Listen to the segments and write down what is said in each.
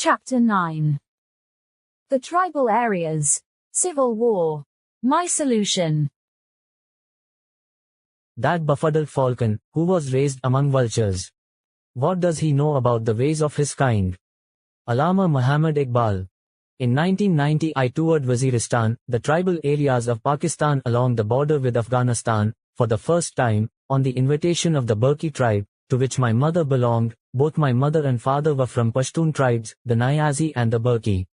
Chapter 9. The Tribal Areas. Civil War. My solution. That befuddled falcon, who was raised among vultures. What does he know about the ways of his kind? Allama Muhammad Iqbal. In 1990 I toured Waziristan, the tribal areas of Pakistan along the border with Afghanistan, for the first time, on the invitation of the Burki tribe, to which my mother belonged. Both my mother and father were from Pashtun tribes, the Niazi and the Burki.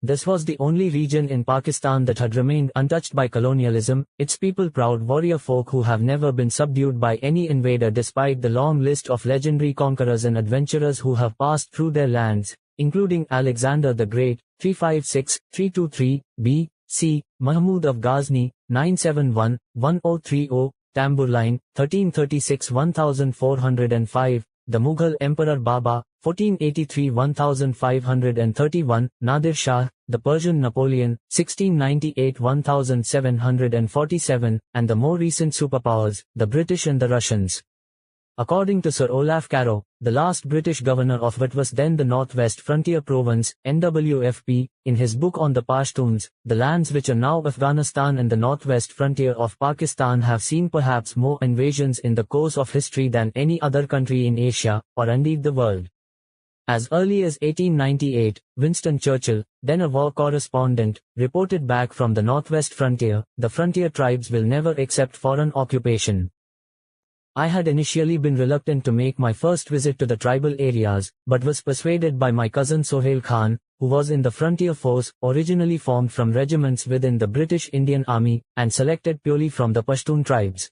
This was the only region in Pakistan that had remained untouched by colonialism, its people proud warrior folk who have never been subdued by any invader despite the long list of legendary conquerors and adventurers who have passed through their lands, including Alexander the Great, 356-323 B.C., Mahmud of Ghazni, 971-1030, Tamburlain, 1336-1405, the Mughal Emperor Baba, 1483-1531, Nadir Shah, the Persian Napoleon, 1698-1747, and the more recent superpowers, the British and the Russians. According to Sir Olaf Carrow, the last British governor of what was then the Northwest Frontier Province, NWFP, in his book on the Pashtuns, the lands which are now Afghanistan and the Northwest Frontier of Pakistan have seen perhaps more invasions in the course of history than any other country in Asia, or indeed the world. As early as 1898, Winston Churchill, then a war correspondent, reported back from the Northwest Frontier, the frontier tribes will never accept foreign occupation. I had initially been reluctant to make my first visit to the tribal areas, but was persuaded by my cousin Sohail Khan, who was in the frontier force, originally formed from regiments within the British Indian Army, and selected purely from the Pashtun tribes.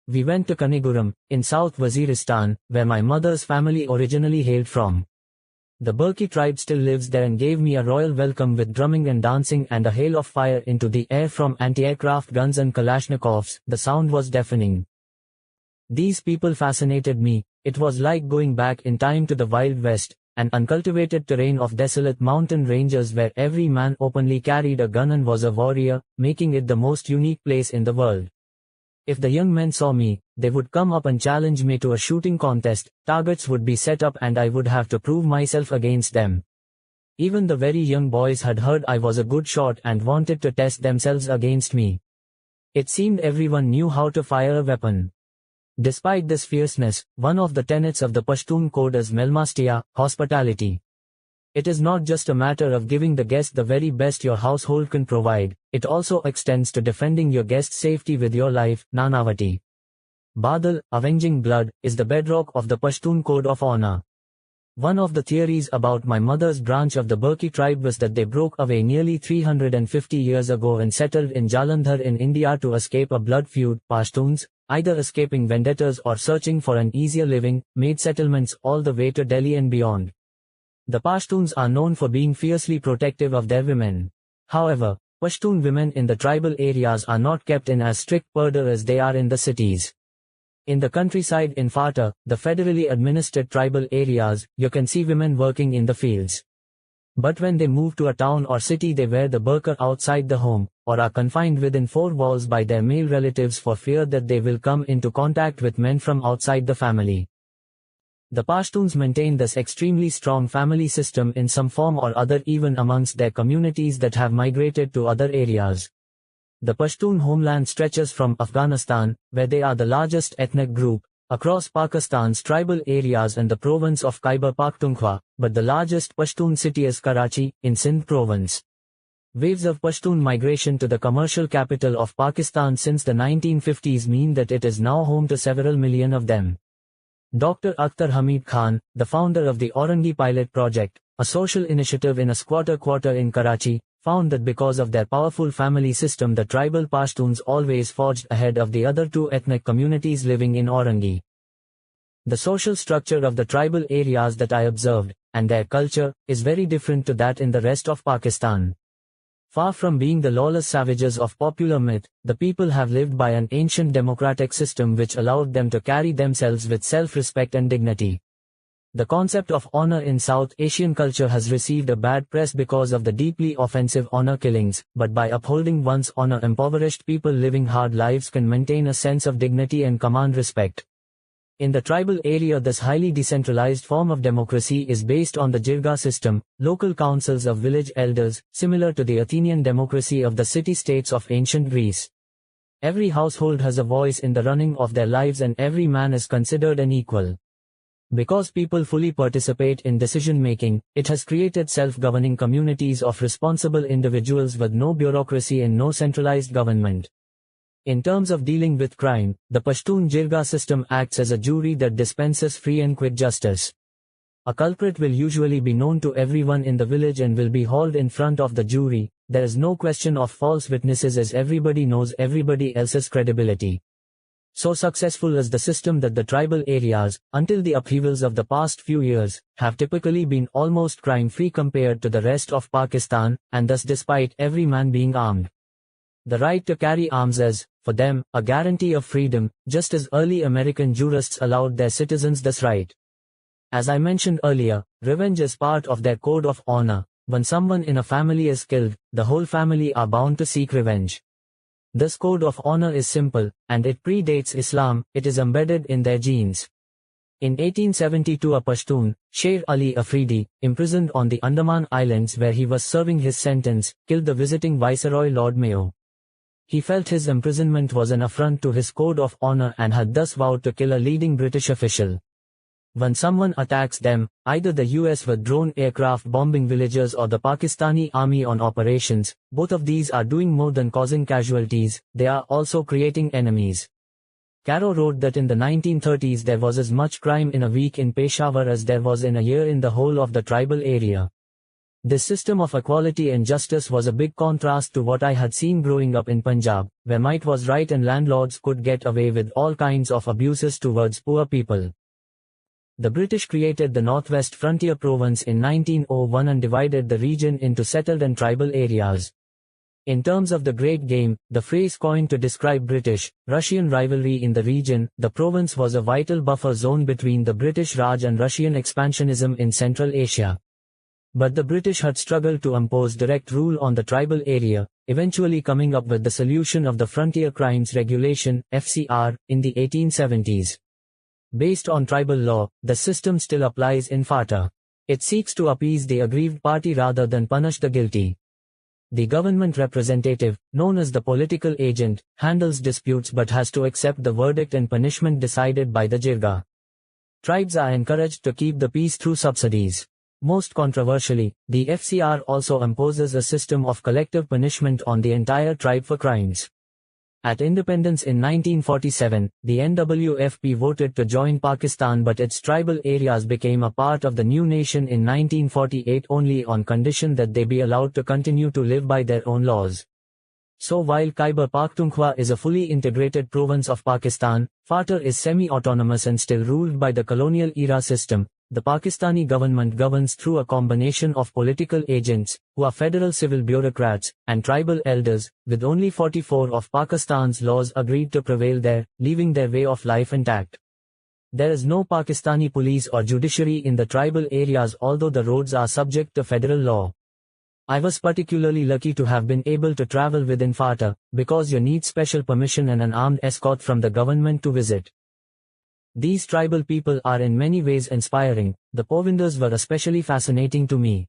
We went to Kaniguram, in South Waziristan, where my mother's family originally hailed from. The Burki tribe still lives there and gave me a royal welcome with drumming and dancing and a hail of fire into the air from anti-aircraft guns and Kalashnikovs. The sound was deafening. These people fascinated me. It was like going back in time to the Wild West, an uncultivated terrain of desolate mountain ranges where every man openly carried a gun and was a warrior, making it the most unique place in the world. If the young men saw me, they would come up and challenge me to a shooting contest, targets would be set up and I would have to prove myself against them. Even the very young boys had heard I was a good shot and wanted to test themselves against me. It seemed everyone knew how to fire a weapon. Despite this fierceness, one of the tenets of the Pashtun code is Melmastia, hospitality. It is not just a matter of giving the guest the very best your household can provide, it also extends to defending your guest's safety with your life, Nanavati. Badal, avenging blood, is the bedrock of the Pashtun code of honor. One of the theories about my mother's branch of the Burki tribe was that they broke away nearly 350 years ago and settled in Jalandhar in India to escape a blood feud. Pashtuns, either escaping vendettas or searching for an easier living, made settlements all the way to Delhi and beyond. The Pashtuns are known for being fiercely protective of their women. However, Pashtun women in the tribal areas are not kept in as strict purdah as they are in the cities. In the countryside in Fata, the federally administered tribal areas, you can see women working in the fields. But when they move to a town or city they wear the burqa outside the home, or are confined within four walls by their male relatives for fear that they will come into contact with men from outside the family. The Pashtuns maintain this extremely strong family system in some form or other even amongst their communities that have migrated to other areas. The Pashtun homeland stretches from Afghanistan, where they are the largest ethnic group, across Pakistan's tribal areas and the province of Khyber Pakhtunkhwa, but the largest Pashtun city is Karachi, in Sindh province. Waves of Pashtun migration to the commercial capital of Pakistan since the 1950s mean that it is now home to several million of them. Dr. Akhtar Hamid Khan, the founder of the Aurangi Pilot Project, a social initiative in a squatter quarter in Karachi, found that because of their powerful family system the tribal Pashtuns always forged ahead of the other two ethnic communities living in Aurangi. The social structure of the tribal areas that I observed, and their culture, is very different to that in the rest of Pakistan. Far from being the lawless savages of popular myth, the people have lived by an ancient democratic system which allowed them to carry themselves with self-respect and dignity. The concept of honor in South Asian culture has received a bad press because of the deeply offensive honor killings, but by upholding one's honor, impoverished people living hard lives can maintain a sense of dignity and command respect. In the tribal area, this highly decentralized form of democracy is based on the jirga system, local councils of village elders, similar to the Athenian democracy of the city-states of ancient Greece. Every household has a voice in the running of their lives and every man is considered an equal. Because people fully participate in decision-making, it has created self-governing communities of responsible individuals with no bureaucracy and no centralized government. In terms of dealing with crime, the Pashtun jirga system acts as a jury that dispenses free and quick justice. A culprit will usually be known to everyone in the village and will be hauled in front of the jury. There is no question of false witnesses as everybody knows everybody else's credibility. So successful is the system that the tribal areas, until the upheavals of the past few years, have typically been almost crime-free compared to the rest of Pakistan, and thus despite every man being armed. The right to carry arms is, for them, a guarantee of freedom, just as early American jurists allowed their citizens this right. As I mentioned earlier, revenge is part of their code of honor. When someone in a family is killed, the whole family are bound to seek revenge. This code of honor is simple, and it predates Islam. It is embedded in their genes. In 1872, a Pashtun, Sher Ali Afridi, imprisoned on the Andaman Islands where he was serving his sentence, killed the visiting Viceroy Lord Mayo. He felt his imprisonment was an affront to his code of honor and had thus vowed to kill a leading British official. When someone attacks them, either the US with drone aircraft bombing villages or the Pakistani army on operations, both of these are doing more than causing casualties, they are also creating enemies. Caro wrote that in the 1930s there was as much crime in a week in Peshawar as there was in a year in the whole of the tribal area. This system of equality and justice was a big contrast to what I had seen growing up in Punjab, where might was right and landlords could get away with all kinds of abuses towards poor people. The British created the Northwest Frontier Province in 1901 and divided the region into settled and tribal areas. In terms of the Great Game, the phrase coined to describe British-Russian rivalry in the region, the province was a vital buffer zone between the British Raj and Russian expansionism in Central Asia. But the British had struggled to impose direct rule on the tribal area, eventually coming up with the solution of the Frontier Crimes Regulation, FCR, in the 1870s. Based on tribal law, the system still applies in FATA. It seeks to appease the aggrieved party rather than punish the guilty. The government representative, known as the political agent, handles disputes but has to accept the verdict and punishment decided by the jirga. Tribes are encouraged to keep the peace through subsidies. Most controversially, the FCR also imposes a system of collective punishment on the entire tribe for crimes. At independence in 1947, the NWFP voted to join Pakistan, but its tribal areas became a part of the new nation in 1948 only on condition that they be allowed to continue to live by their own laws. So while Khyber Pakhtunkhwa is a fully integrated province of Pakistan, FATA is semi-autonomous and still ruled by the colonial-era system. The Pakistani government governs through a combination of political agents, who are federal civil bureaucrats, and tribal elders, with only 44 of Pakistan's laws agreed to prevail there, leaving their way of life intact. There is no Pakistani police or judiciary in the tribal areas, although the roads are subject to federal law. I was particularly lucky to have been able to travel within FATA, because you need special permission and an armed escort from the government to visit. These tribal people are in many ways inspiring. The Povindars were especially fascinating to me.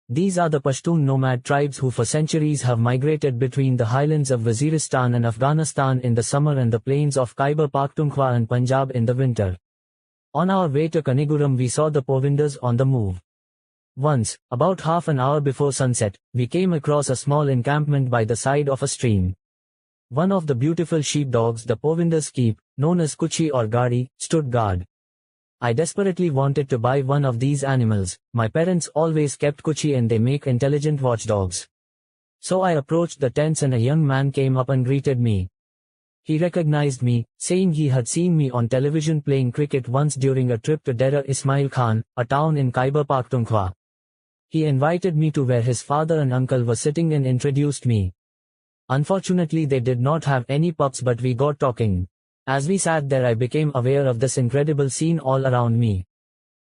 These are the Pashtun nomad tribes who for centuries have migrated between the highlands of Waziristan and Afghanistan in the summer and the plains of Khyber Pakhtunkhwa and Punjab in the winter. On our way to Kaniguram we saw the Povindars on the move. Once, about half an hour before sunset, we came across a small encampment by the side of a stream. One of the beautiful sheepdogs the Povindars keep, known as Kuchi or Gadi, stood guard. I desperately wanted to buy one of these animals. My parents always kept Kuchi and they make intelligent watchdogs. So I approached the tents and a young man came up and greeted me. He recognized me, saying he had seen me on television playing cricket once during a trip to Dera Ismail Khan, a town in Khyber Pakhtunkhwa. He invited me to where his father and uncle were sitting and introduced me. Unfortunately they did not have any pups, but we got talking. As we sat there I became aware of this incredible scene all around me.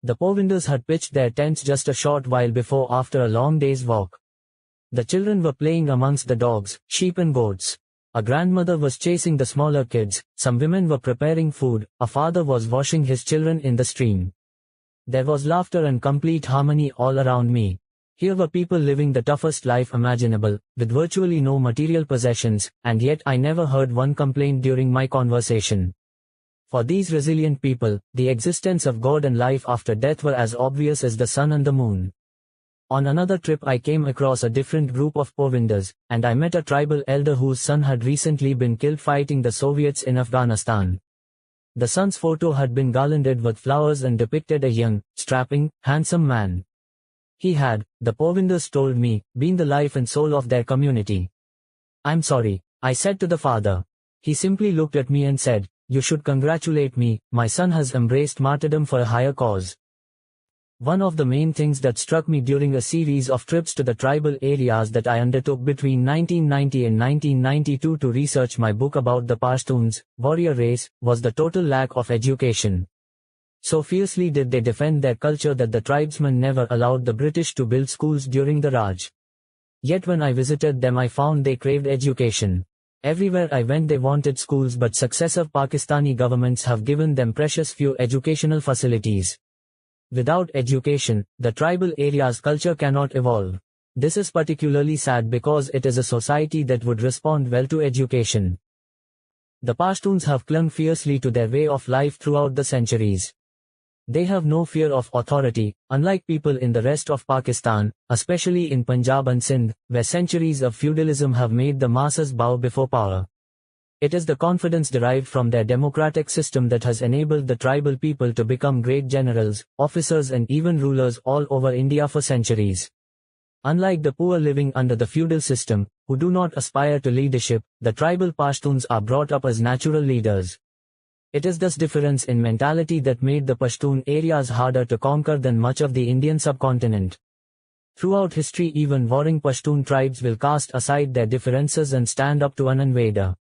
The Povindars had pitched their tents just a short while before after a long day's walk. The children were playing amongst the dogs, sheep and goats. A grandmother was chasing the smaller kids, some women were preparing food, a father was washing his children in the stream. There was laughter and complete harmony all around me. Here were people living the toughest life imaginable, with virtually no material possessions, and yet I never heard one complaint during my conversation. For these resilient people, the existence of God and life after death were as obvious as the sun and the moon. On another trip I came across a different group of Povindars, and I met a tribal elder whose son had recently been killed fighting the Soviets in Afghanistan. The son's photo had been garlanded with flowers and depicted a young, strapping, handsome man. He had, the Povindars told me, been the life and soul of their community. "I'm sorry," I said to the father. He simply looked at me and said, "You should congratulate me, my son has embraced martyrdom for a higher cause." One of the main things that struck me during a series of trips to the tribal areas that I undertook between 1990 and 1992 to research my book about the Pashtuns, warrior race, was the total lack of education. So fiercely did they defend their culture that the tribesmen never allowed the British to build schools during the Raj. Yet when I visited them I found they craved education. Everywhere I went they wanted schools, but successive Pakistani governments have given them precious few educational facilities. Without education, the tribal area's culture cannot evolve. This is particularly sad because it is a society that would respond well to education. The Pashtuns have clung fiercely to their way of life throughout the centuries. They have no fear of authority, unlike people in the rest of Pakistan, especially in Punjab and Sindh, where centuries of feudalism have made the masses bow before power. It is the confidence derived from their democratic system that has enabled the tribal people to become great generals, officers and even rulers all over India for centuries. Unlike the poor living under the feudal system, who do not aspire to leadership, the tribal Pashtuns are brought up as natural leaders. It is this difference in mentality that made the Pashtun areas harder to conquer than much of the Indian subcontinent. Throughout history even warring Pashtun tribes will cast aside their differences and stand up to an invader.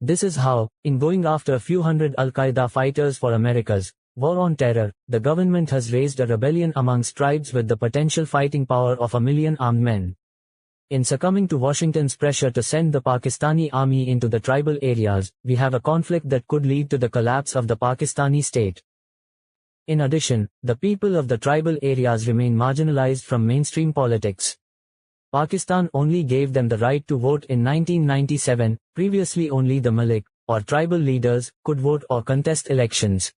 This is how, in going after a few hundred Al-Qaeda fighters for America's war on terror, the government has raised a rebellion amongst tribes with the potential fighting power of 1 million armed men. In succumbing to Washington's pressure to send the Pakistani army into the tribal areas, we have a conflict that could lead to the collapse of the Pakistani state. In addition, the people of the tribal areas remain marginalized from mainstream politics. Pakistan only gave them the right to vote in 1997, previously only the Malik, or tribal leaders, could vote or contest elections.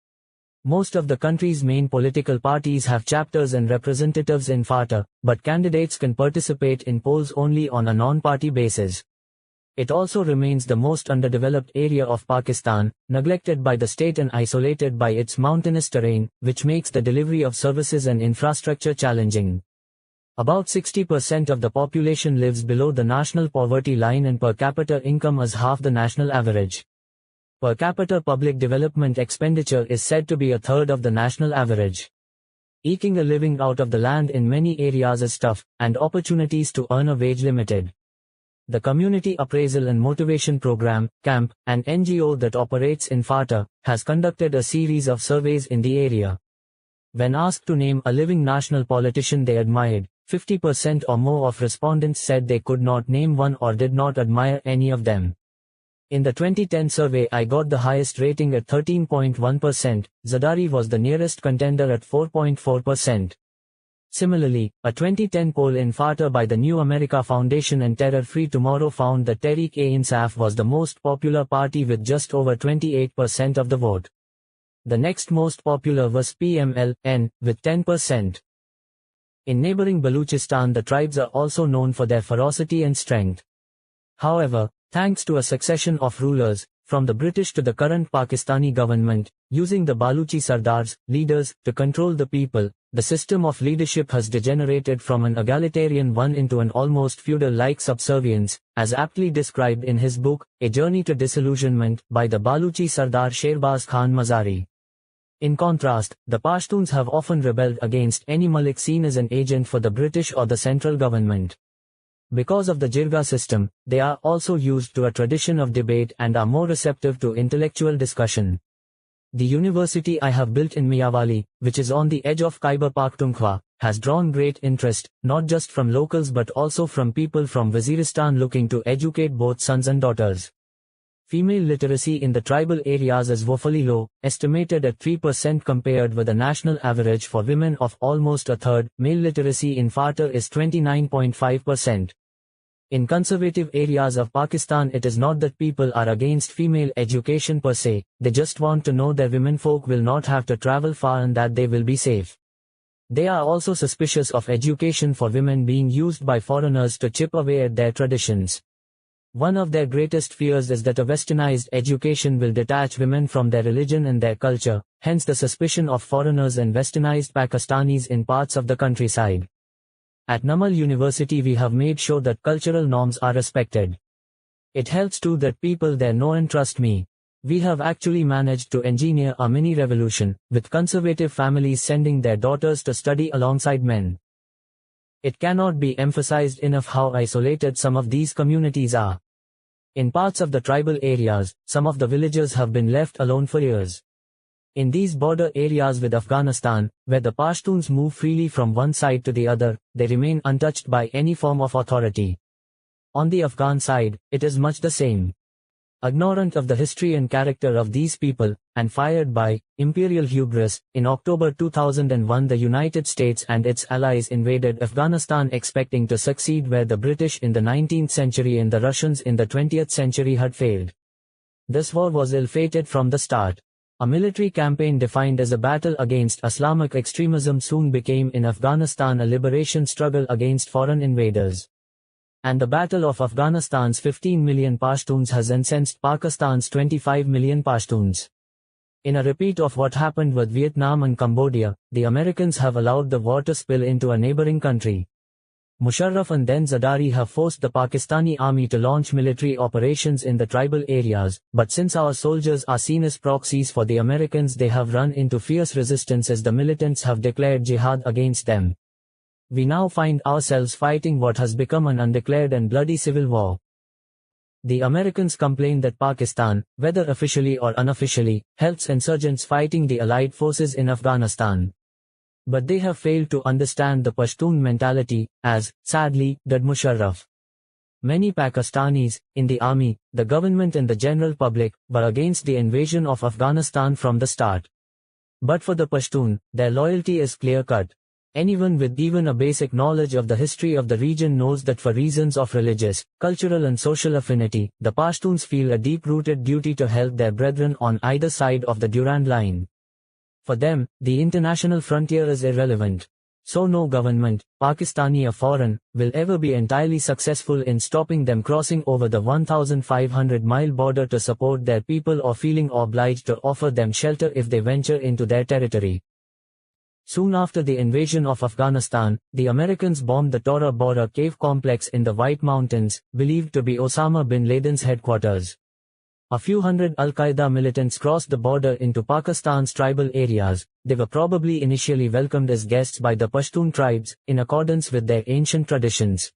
Most of the country's main political parties have chapters and representatives in FATA, but candidates can participate in polls only on a non-party basis. It also remains the most underdeveloped area of Pakistan, neglected by the state and isolated by its mountainous terrain, which makes the delivery of services and infrastructure challenging. About 60% of the population lives below the national poverty line and per capita income is half the national average. Per capita public development expenditure is said to be a third of the national average. Eking a living out of the land in many areas is tough, and opportunities to earn a wage limited. The Community Appraisal and Motivation Program, CAMP, an NGO that operates in FATA, has conducted a series of surveys in the area. When asked to name a living national politician they admired, 50% or more of respondents said they could not name one or did not admire any of them. In the 2010 survey I got the highest rating at 13.1%, Zardari was the nearest contender at 4.4%. Similarly, a 2010 poll in FATA by the New America Foundation and Terror Free Tomorrow found that Tehreek-e-Insaf was the most popular party with just over 28% of the vote. The next most popular was PML-N, with 10%. In neighboring Baluchistan the tribes are also known for their ferocity and strength. However, thanks to a succession of rulers, from the British to the current Pakistani government, using the Baluchi Sardars, leaders, to control the people, the system of leadership has degenerated from an egalitarian one into an almost feudal-like subservience, as aptly described in his book, A Journey to Disillusionment, by the Baluchi Sardar Sherbaz Khan Mazari. In contrast, the Pashtuns have often rebelled against any Malik seen as an agent for the British or the central government. Because of the Jirga system, they are also used to a tradition of debate and are more receptive to intellectual discussion. The university I have built in Miyawali, which is on the edge of Khyber Pakhtunkhwa, has drawn great interest, not just from locals but also from people from Waziristan looking to educate both sons and daughters. Female literacy in the tribal areas is woefully low, estimated at 3% compared with the national average for women of almost a third. Male literacy in Fata is 29.5%. In conservative areas of Pakistan, it is not that people are against female education per se, they just want to know their womenfolk will not have to travel far and that they will be safe. They are also suspicious of education for women being used by foreigners to chip away at their traditions. One of their greatest fears is that a westernized education will detach women from their religion and their culture, hence the suspicion of foreigners and westernized Pakistanis in parts of the countryside. At Namal University we have made sure that cultural norms are respected. It helps too that people there know and trust me. We have actually managed to engineer a mini revolution, with conservative families sending their daughters to study alongside men. It cannot be emphasized enough how isolated some of these communities are. In parts of the tribal areas, some of the villagers have been left alone for years. In these border areas with Afghanistan, where the Pashtuns move freely from one side to the other, they remain untouched by any form of authority. On the Afghan side, it is much the same. Ignorant of the history and character of these people, and fired by imperial hubris, in October 2001 the United States and its allies invaded Afghanistan expecting to succeed where the British in the 19th century and the Russians in the 20th century had failed. This war was ill-fated from the start. A military campaign defined as a battle against Islamic extremism soon became in Afghanistan a liberation struggle against foreign invaders. And the Battle of Afghanistan's 15 million Pashtuns has incensed Pakistan's 25 million Pashtuns. In a repeat of what happened with Vietnam and Cambodia, the Americans have allowed the war to spill into a neighboring country. Musharraf and then Zardari have forced the Pakistani army to launch military operations in the tribal areas, but since our soldiers are seen as proxies for the Americans, they have run into fierce resistance as the militants have declared jihad against them. We now find ourselves fighting what has become an undeclared and bloody civil war. The Americans complain that Pakistan, whether officially or unofficially, helps insurgents fighting the Allied forces in Afghanistan. But they have failed to understand the Pashtun mentality, as, sadly, did Musharraf. Many Pakistanis, in the army, the government and the general public, were against the invasion of Afghanistan from the start. But for the Pashtun, their loyalty is clear-cut. Anyone with even a basic knowledge of the history of the region knows that for reasons of religious, cultural and social affinity, the Pashtuns feel a deep-rooted duty to help their brethren on either side of the Durand Line. For them, the international frontier is irrelevant. So no government, Pakistani or foreign, will ever be entirely successful in stopping them crossing over the 1,500-mile border to support their people or feeling obliged to offer them shelter if they venture into their territory. Soon after the invasion of Afghanistan, the Americans bombed the Tora Bora cave complex in the White Mountains, believed to be Osama bin Laden's headquarters. A few hundred Al-Qaeda militants crossed the border into Pakistan's tribal areas. They were probably initially welcomed as guests by the Pashtun tribes, in accordance with their ancient traditions.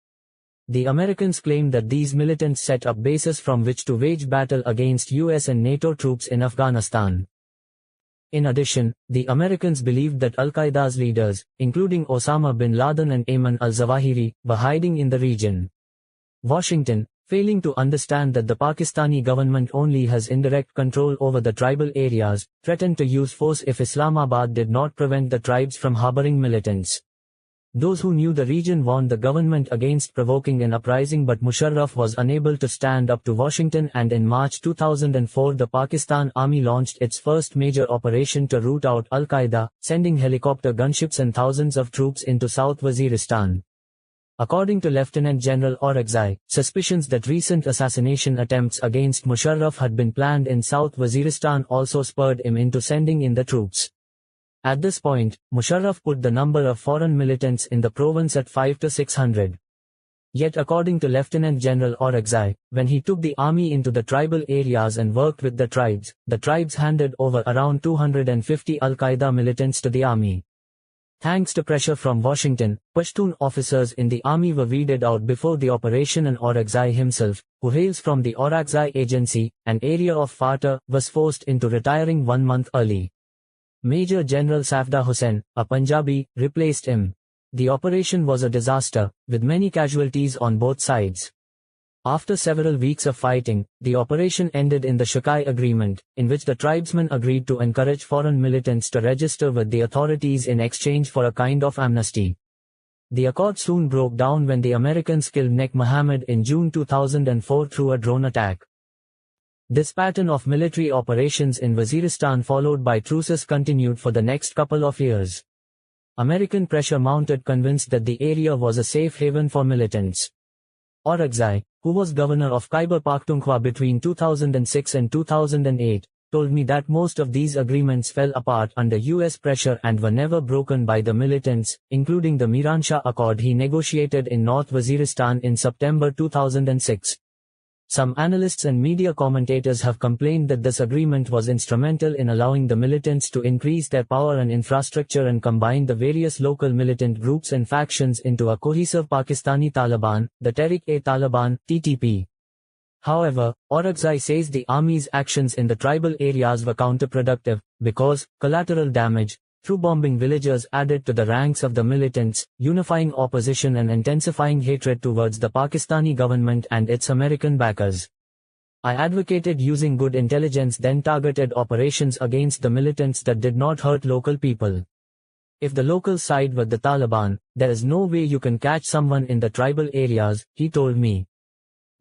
The Americans claim that these militants set up bases from which to wage battle against US and NATO troops in Afghanistan. In addition, the Americans believed that Al-Qaeda's leaders, including Osama bin Laden and Ayman al-Zawahiri, were hiding in the region. Washington, failing to understand that the Pakistani government only has indirect control over the tribal areas, threatened to use force if Islamabad did not prevent the tribes from harboring militants. Those who knew the region warned the government against provoking an uprising, but Musharraf was unable to stand up to Washington, and in March 2004 the Pakistan Army launched its first major operation to root out Al-Qaeda, sending helicopter gunships and thousands of troops into South Waziristan. According to Lieutenant General Orakzai, suspicions that recent assassination attempts against Musharraf had been planned in South Waziristan also spurred him into sending in the troops. At this point, Musharraf put the number of foreign militants in the province at 500 to 600. Yet according to Lieutenant General Orakzai, when he took the army into the tribal areas and worked with the tribes handed over around 250 Al-Qaeda militants to the army. Thanks to pressure from Washington, Pashtun officers in the army were weeded out before the operation, and Orakzai himself, who hails from the Orakzai Agency, an area of Fata, was forced into retiring 1 month early. Major General Safda Hussain, a Punjabi, replaced him. The operation was a disaster, with many casualties on both sides. After several weeks of fighting, the operation ended in the Shakai Agreement, in which the tribesmen agreed to encourage foreign militants to register with the authorities in exchange for a kind of amnesty. The accord soon broke down when the Americans killed Nek Mohammed in June 2004 through a drone attack. This pattern of military operations in Waziristan followed by truces continued for the next couple of years. American pressure mounted, convinced that the area was a safe haven for militants. Orakzai, who was governor of Khyber Pakhtunkhwa between 2006 and 2008, told me that most of these agreements fell apart under US pressure and were never broken by the militants, including the Miranshah Accord he negotiated in North Waziristan in September 2006. Some analysts and media commentators have complained that this agreement was instrumental in allowing the militants to increase their power and infrastructure and combine the various local militant groups and factions into a cohesive Pakistani Taliban, the Tehrik-e-Taliban, TTP. However, Orakzai says the army's actions in the tribal areas were counterproductive, because collateral damage, through bombing villages, added to the ranks of the militants, unifying opposition and intensifying hatred towards the Pakistani government and its American backers. I advocated using good intelligence, then targeted operations against the militants that did not hurt local people. If the local side were the Taliban, there is no way you can catch someone in the tribal areas, he told me.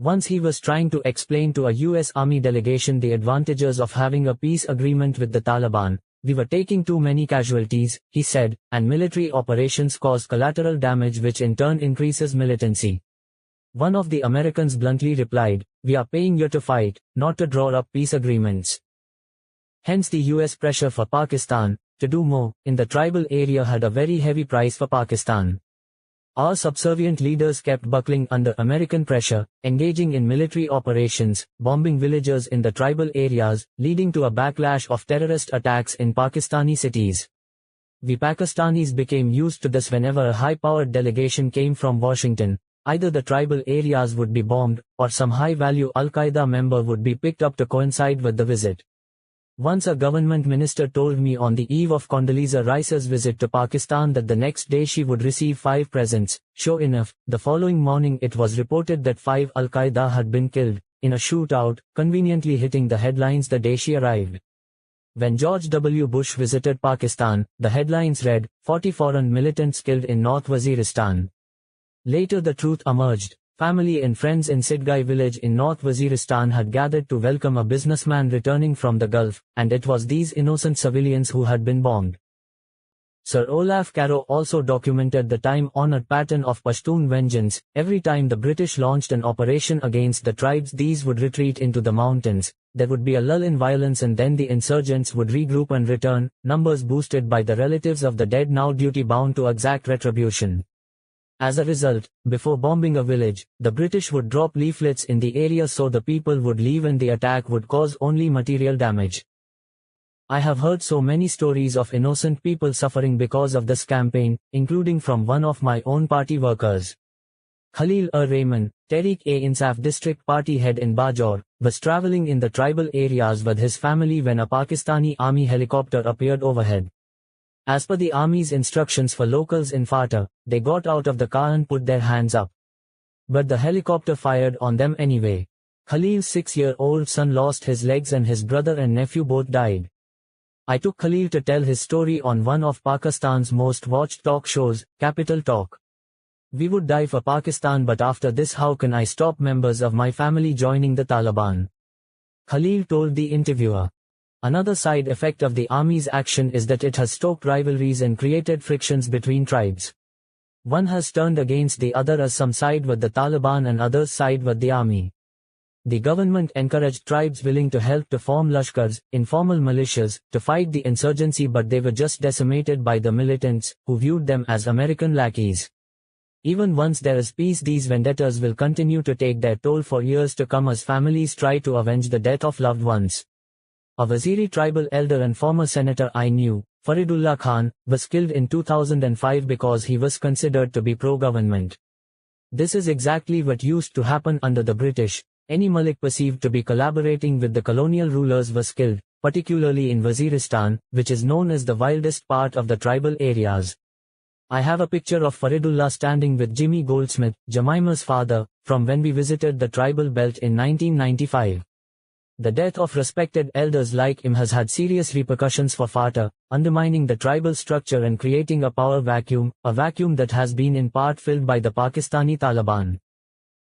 Once he was trying to explain to a US Army delegation the advantages of having a peace agreement with the Taliban. We were taking too many casualties, he said, and military operations cause collateral damage which in turn increases militancy. One of the Americans bluntly replied, "We are paying you to fight, not to draw up peace agreements." Hence the US pressure for Pakistan to do more in the tribal area had a very heavy price for Pakistan. Our subservient leaders kept buckling under American pressure, engaging in military operations, bombing villages in the tribal areas, leading to a backlash of terrorist attacks in Pakistani cities. We Pakistanis became used to this. Whenever a high-powered delegation came from Washington, either the tribal areas would be bombed, or some high-value Al-Qaeda member would be picked up to coincide with the visit. Once a government minister told me on the eve of Condoleezza Rice's visit to Pakistan that the next day she would receive 5 presents. Sure enough, the following morning it was reported that 5 Al-Qaeda had been killed, in a shootout, conveniently hitting the headlines the day she arrived. When George W. Bush visited Pakistan, the headlines read, 40 foreign militants killed in North Waziristan. Later the truth emerged. Family and friends in Sidgai village in North Waziristan had gathered to welcome a businessman returning from the Gulf, and it was these innocent civilians who had been bombed. Sir Olaf Carrow also documented the time-honored pattern of Pashtun vengeance. Every time the British launched an operation against the tribes, these would retreat into the mountains. There would be a lull in violence and then the insurgents would regroup and return, numbers boosted by the relatives of the dead now duty-bound to exact retribution. As a result, before bombing a village, the British would drop leaflets in the area so the people would leave and the attack would cause only material damage. I have heard so many stories of innocent people suffering because of this campaign, including from one of my own party workers. Khalil-ur-Rahman, Tehrik-e-Insaf district party head in Bajaur, was traveling in the tribal areas with his family when a Pakistani army helicopter appeared overhead. As per the army's instructions for locals in Fata, they got out of the car and put their hands up. But the helicopter fired on them anyway. Khalil's 6-year-old son lost his legs and his brother and nephew both died. I took Khalil to tell his story on one of Pakistan's most watched talk shows, Capital Talk. We would die for Pakistan, but after this how can I stop members of my family joining the Taliban? Khalil told the interviewer. Another side effect of the army's action is that it has stoked rivalries and created frictions between tribes. One has turned against the other as some side with the Taliban and others side with the army. The government encouraged tribes willing to help to form lashkars, informal militias, to fight the insurgency, but they were just decimated by the militants, who viewed them as American lackeys. Even once there is peace, these vendettas will continue to take their toll for years to come as families try to avenge the death of loved ones. A Waziri tribal elder and former senator I knew, Faridullah Khan, was killed in 2005 because he was considered to be pro-government. This is exactly what used to happen under the British. Any Malik perceived to be collaborating with the colonial rulers was killed, particularly in Waziristan, which is known as the wildest part of the tribal areas. I have a picture of Faridullah standing with Jimmy Goldsmith, Jemima's father, from when we visited the tribal belt in 1995. The death of respected elders like him has had serious repercussions for FATA, undermining the tribal structure and creating a power vacuum, a vacuum that has been in part filled by the Pakistani Taliban.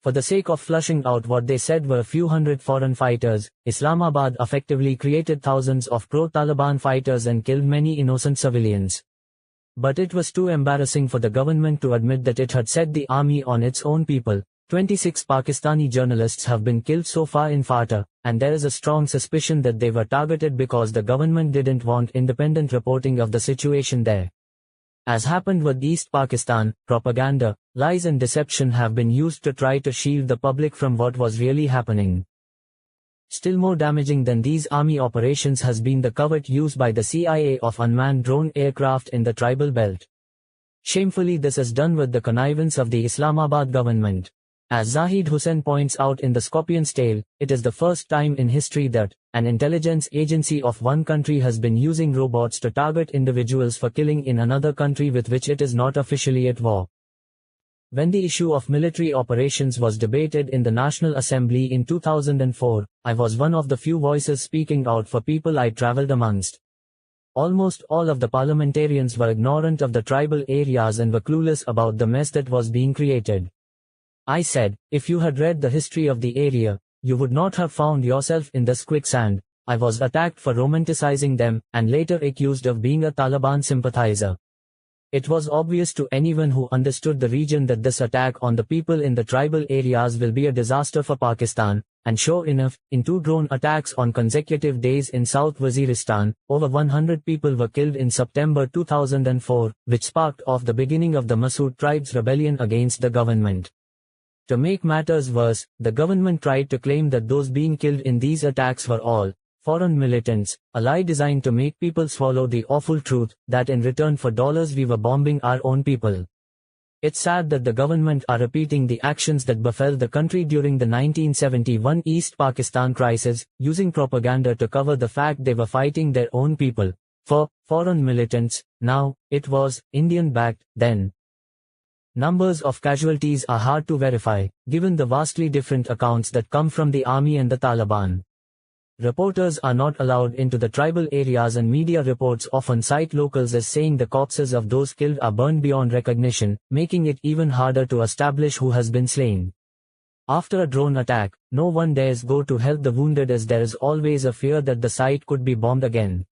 For the sake of flushing out what they said were a few hundred foreign fighters, Islamabad effectively created thousands of pro-Taliban fighters and killed many innocent civilians. But it was too embarrassing for the government to admit that it had set the army on its own people. 26 Pakistani journalists have been killed so far in FATA, and there is a strong suspicion that they were targeted because the government didn't want independent reporting of the situation there. As happened with East Pakistan, propaganda, lies and deception have been used to try to shield the public from what was really happening. Still more damaging than these army operations has been the covert use by the CIA of unmanned drone aircraft in the tribal belt. Shamefully, this is done with the connivance of the Islamabad government. As Zahid Hussain points out in The Scorpion's Tale, it is the first time in history that an intelligence agency of one country has been using robots to target individuals for killing in another country with which it is not officially at war. When the issue of military operations was debated in the National Assembly in 2004, I was one of the few voices speaking out for people I traveled amongst. Almost all of the parliamentarians were ignorant of the tribal areas and were clueless about the mess that was being created. I said, if you had read the history of the area, you would not have found yourself in this quicksand. I was attacked for romanticizing them, and later accused of being a Taliban sympathizer. It was obvious to anyone who understood the region that this attack on the people in the tribal areas will be a disaster for Pakistan, and sure enough, in 2 drone attacks on consecutive days in South Waziristan, over 100 people were killed in September 2004, which sparked off the beginning of the Masood tribe's rebellion against the government. To make matters worse, the government tried to claim that those being killed in these attacks were all foreign militants, a lie designed to make people swallow the awful truth that in return for dollars we were bombing our own people. It's sad that the government are repeating the actions that befell the country during the 1971 East Pakistan crisis, using propaganda to cover the fact they were fighting their own people. For foreign militants, now, it was Indian-backed, then. Numbers of casualties are hard to verify, given the vastly different accounts that come from the army and the Taliban. Reporters are not allowed into the tribal areas, and media reports often cite locals as saying the corpses of those killed are burned beyond recognition, making it even harder to establish who has been slain. After a drone attack, no one dares go to help the wounded, as there is always a fear that the site could be bombed again.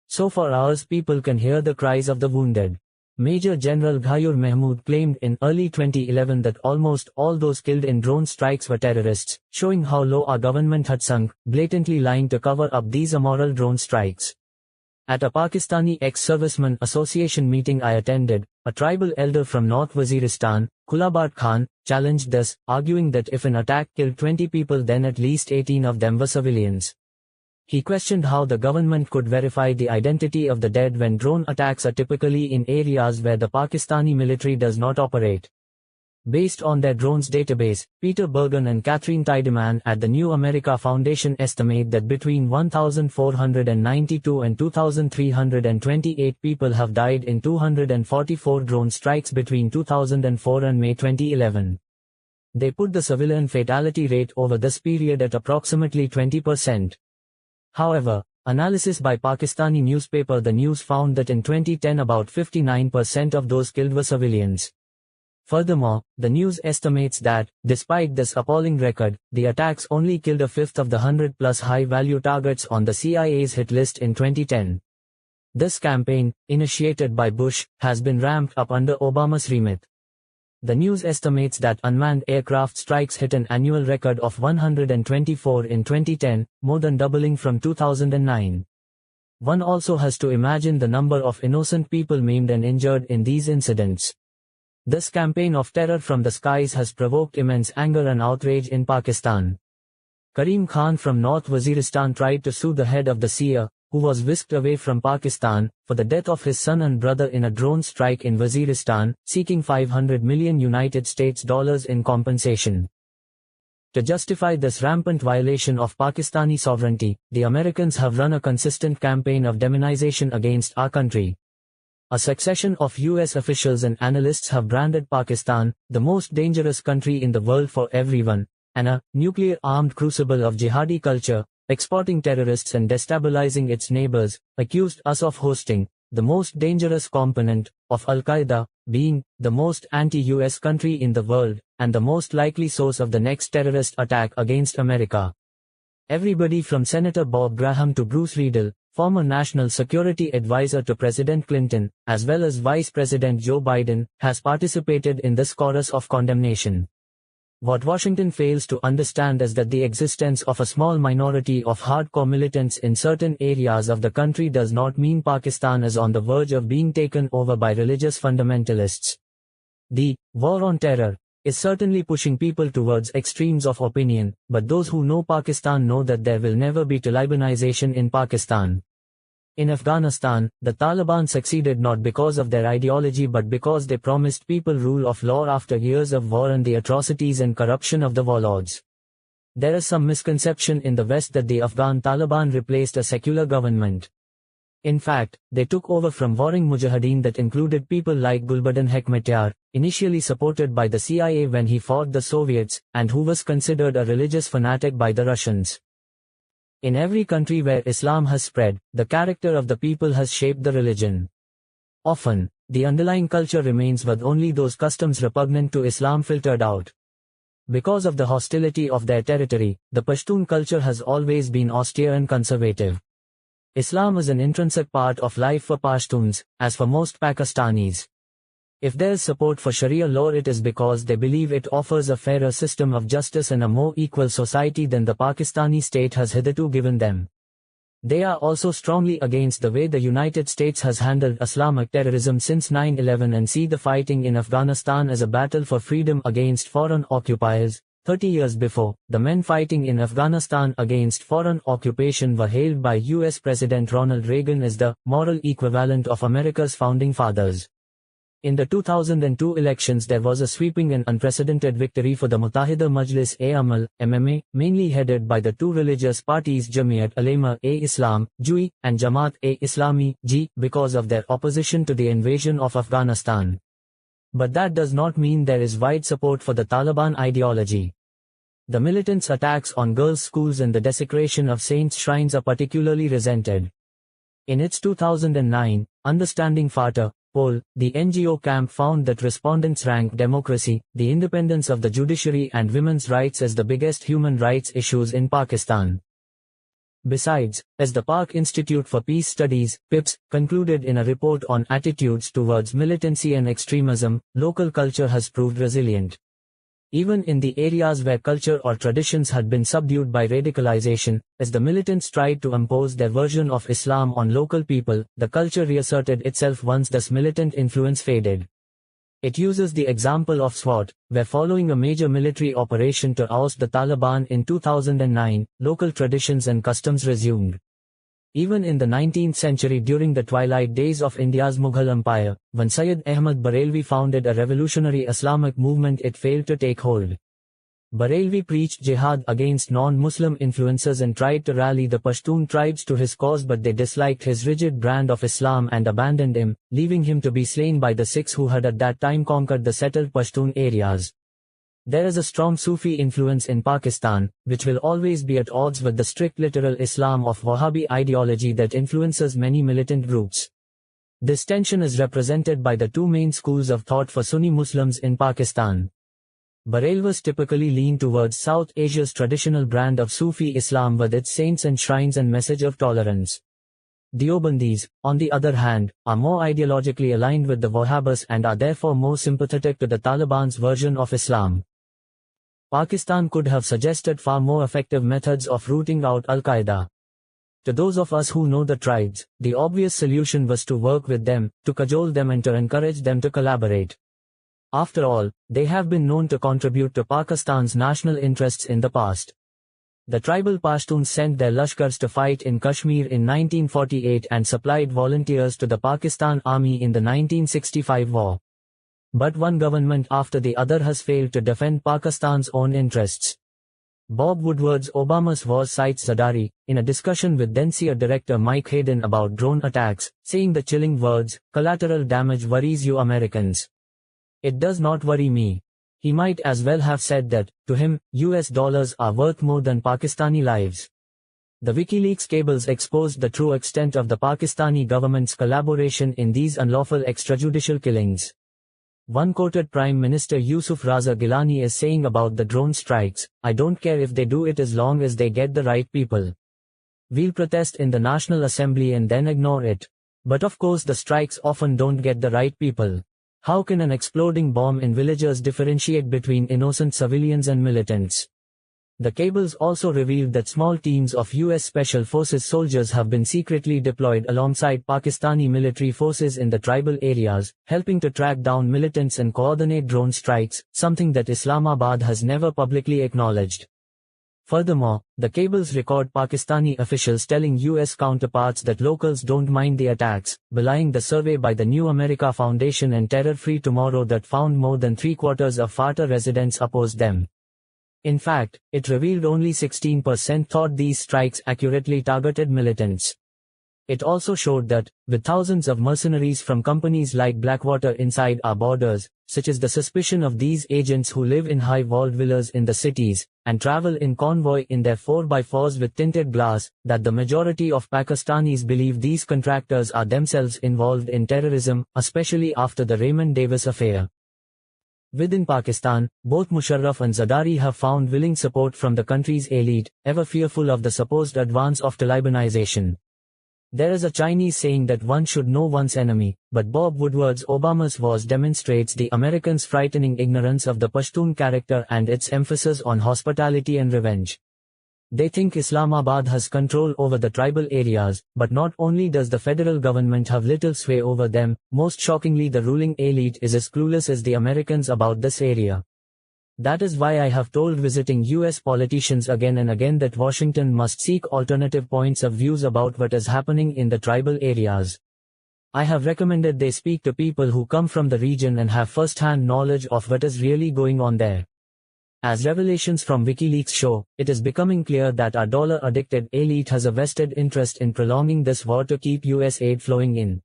So for hours people can hear the cries of the wounded. Major General Ghayur Mahmood claimed in early 2011 that almost all those killed in drone strikes were terrorists, showing how low our government had sunk, blatantly lying to cover up these immoral drone strikes. At a Pakistani ex-servicemen association meeting I attended, a tribal elder from North Waziristan, Kulabat Khan, challenged this, arguing that if an attack killed 20 people then at least 18 of them were civilians. He questioned how the government could verify the identity of the dead when drone attacks are typically in areas where the Pakistani military does not operate. Based on their drones database, Peter Bergen and Catherine Tiedemann at the New America Foundation estimate that between 1,492 and 2,328 people have died in 244 drone strikes between 2004 and May 2011. They put the civilian fatality rate over this period at approximately 20%. However, analysis by Pakistani newspaper The News found that in 2010 about 59% of those killed were civilians. Furthermore, the news estimates that, despite this appalling record, the attacks only killed a fifth of the 100-plus high-value targets on the CIA's hit list in 2010. This campaign, initiated by Bush, has been ramped up under Obama's remit. The news estimates that unmanned aircraft strikes hit an annual record of 124 in 2010, more than doubling from 2009. One also has to imagine the number of innocent people maimed and injured in these incidents. This campaign of terror from the skies has provoked immense anger and outrage in Pakistan. Karim Khan from North Waziristan tried to sue the head of the CIA, who was whisked away from Pakistan, for the death of his son and brother in a drone strike in Waziristan, seeking $500 million in compensation. To justify this rampant violation of Pakistani sovereignty, the Americans have run a consistent campaign of demonization against our country. A succession of US officials and analysts have branded Pakistan the most dangerous country in the world for everyone, and a nuclear-armed crucible of jihadi culture, exporting terrorists and destabilizing its neighbors, accused us of hosting the most dangerous component of Al-Qaeda, being the most anti-US country in the world, and the most likely source of the next terrorist attack against America. Everybody from Senator Bob Graham to Bruce Riedel, former National Security Advisor to President Clinton, as well as Vice President Joe Biden, has participated in this chorus of condemnation. What Washington fails to understand is that the existence of a small minority of hardcore militants in certain areas of the country does not mean Pakistan is on the verge of being taken over by religious fundamentalists. The war on terror is certainly pushing people towards extremes of opinion, but those who know Pakistan know that there will never be Talibanization in Pakistan. In Afghanistan, the Taliban succeeded not because of their ideology but because they promised people rule of law after years of war and the atrocities and corruption of the warlords. There is some misconception in the West that the Afghan Taliban replaced a secular government. In fact, they took over from warring mujahideen that included people like Gulbuddin Hekmatyar, initially supported by the CIA when he fought the Soviets, and who was considered a religious fanatic by the Russians. In every country where Islam has spread, the character of the people has shaped the religion. Often, the underlying culture remains with only those customs repugnant to Islam filtered out. Because of the hostility of their territory, the Pashtun culture has always been austere and conservative. Islam is an intrinsic part of life for Pashtuns, as for most Pakistanis. If there is support for Sharia law, it is because they believe it offers a fairer system of justice and a more equal society than the Pakistani state has hitherto given them. They are also strongly against the way the United States has handled Islamic terrorism since 9/11 and see the fighting in Afghanistan as a battle for freedom against foreign occupiers. 30 years before, the men fighting in Afghanistan against foreign occupation were hailed by US President Ronald Reagan as the moral equivalent of America's founding fathers. In the 2002 elections there was a sweeping and unprecedented victory for the Muttahida Majlis-e-Amal, MMA, mainly headed by the two religious parties Jamiat Ulema-e-Islam, JUI, and Jamaat-e-Islami, J, because of their opposition to the invasion of Afghanistan. But that does not mean there is wide support for the Taliban ideology. The militants' attacks on girls' schools and the desecration of saints' shrines are particularly resented. In its 2009, Understanding Fatah poll, the NGO camp found that respondents ranked democracy, the independence of the judiciary and women's rights as the biggest human rights issues in Pakistan. Besides, as the Pak Institute for Peace Studies, PIPS, concluded in a report on attitudes towards militancy and extremism, local culture has proved resilient. Even in the areas where culture or traditions had been subdued by radicalization, as the militants tried to impose their version of Islam on local people, the culture reasserted itself once this militant influence faded. It uses the example of SWAT, where following a major military operation to oust the Taliban in 2009, local traditions and customs resumed. Even in the 19th century during the twilight days of India's Mughal Empire, when Sayyid Ahmad Barelvi founded a revolutionary Islamic movement, it failed to take hold. Barelvi preached jihad against non-Muslim influences and tried to rally the Pashtun tribes to his cause, but they disliked his rigid brand of Islam and abandoned him, leaving him to be slain by the Sikhs who had at that time conquered the settled Pashtun areas. There is a strong Sufi influence in Pakistan, which will always be at odds with the strict literal Islam of Wahhabi ideology that influences many militant groups. This tension is represented by the two main schools of thought for Sunni Muslims in Pakistan. Barelvis typically lean towards South Asia's traditional brand of Sufi Islam with its saints and shrines and message of tolerance. Deobandis, on the other hand, are more ideologically aligned with the Wahhabis and are therefore more sympathetic to the Taliban's version of Islam. Pakistan could have suggested far more effective methods of rooting out Al-Qaeda. To those of us who know the tribes, the obvious solution was to work with them, to cajole them and to encourage them to collaborate. After all, they have been known to contribute to Pakistan's national interests in the past. The tribal Pashtuns sent their Lashkars to fight in Kashmir in 1948 and supplied volunteers to the Pakistan Army in the 1965 war. But one government after the other has failed to defend Pakistan's own interests. Bob Woodward's Obama's War cites Zardari, in a discussion with then CIA Director Mike Hayden about drone attacks, saying the chilling words, "Collateral damage worries you Americans. It does not worry me." He might as well have said that, to him, US dollars are worth more than Pakistani lives. The WikiLeaks cables exposed the true extent of the Pakistani government's collaboration in these unlawful extrajudicial killings. One quoted Prime Minister Yusuf Raza Gilani is saying about the drone strikes, "I don't care if they do it as long as they get the right people. We'll protest in the National Assembly and then ignore it." But of course the strikes often don't get the right people. How can an exploding bomb in villages differentiate between innocent civilians and militants? The cables also revealed that small teams of US Special Forces soldiers have been secretly deployed alongside Pakistani military forces in the tribal areas, helping to track down militants and coordinate drone strikes, something that Islamabad has never publicly acknowledged. Furthermore, the cables record Pakistani officials telling US counterparts that locals don't mind the attacks, belying the survey by the New America Foundation and Terror Free Tomorrow that found more than 3/4 of FATA residents opposed them. In fact, it revealed only 16% thought these strikes accurately targeted militants. It also showed that, with thousands of mercenaries from companies like Blackwater inside our borders, such as the suspicion of these agents who live in high-walled villas in the cities, and travel in convoy in their 4x4s with tinted glass, that the majority of Pakistanis believe these contractors are themselves involved in terrorism, especially after the Raymond Davis affair. Within Pakistan, both Musharraf and Zardari have found willing support from the country's elite, ever fearful of the supposed advance of Talibanization. There is a Chinese saying that one should know one's enemy, but Bob Woodward's Obama's Wars demonstrates the Americans' frightening ignorance of the Pashtun character and its emphasis on hospitality and revenge. They think Islamabad has control over the tribal areas, but not only does the federal government have little sway over them, most shockingly the ruling elite is as clueless as the Americans about this area. That is why I have told visiting US politicians again and again that Washington must seek alternative points of views about what is happening in the tribal areas. I have recommended they speak to people who come from the region and have first-hand knowledge of what is really going on there. As revelations from WikiLeaks show, it is becoming clear that our dollar-addicted elite has a vested interest in prolonging this war to keep US aid flowing in.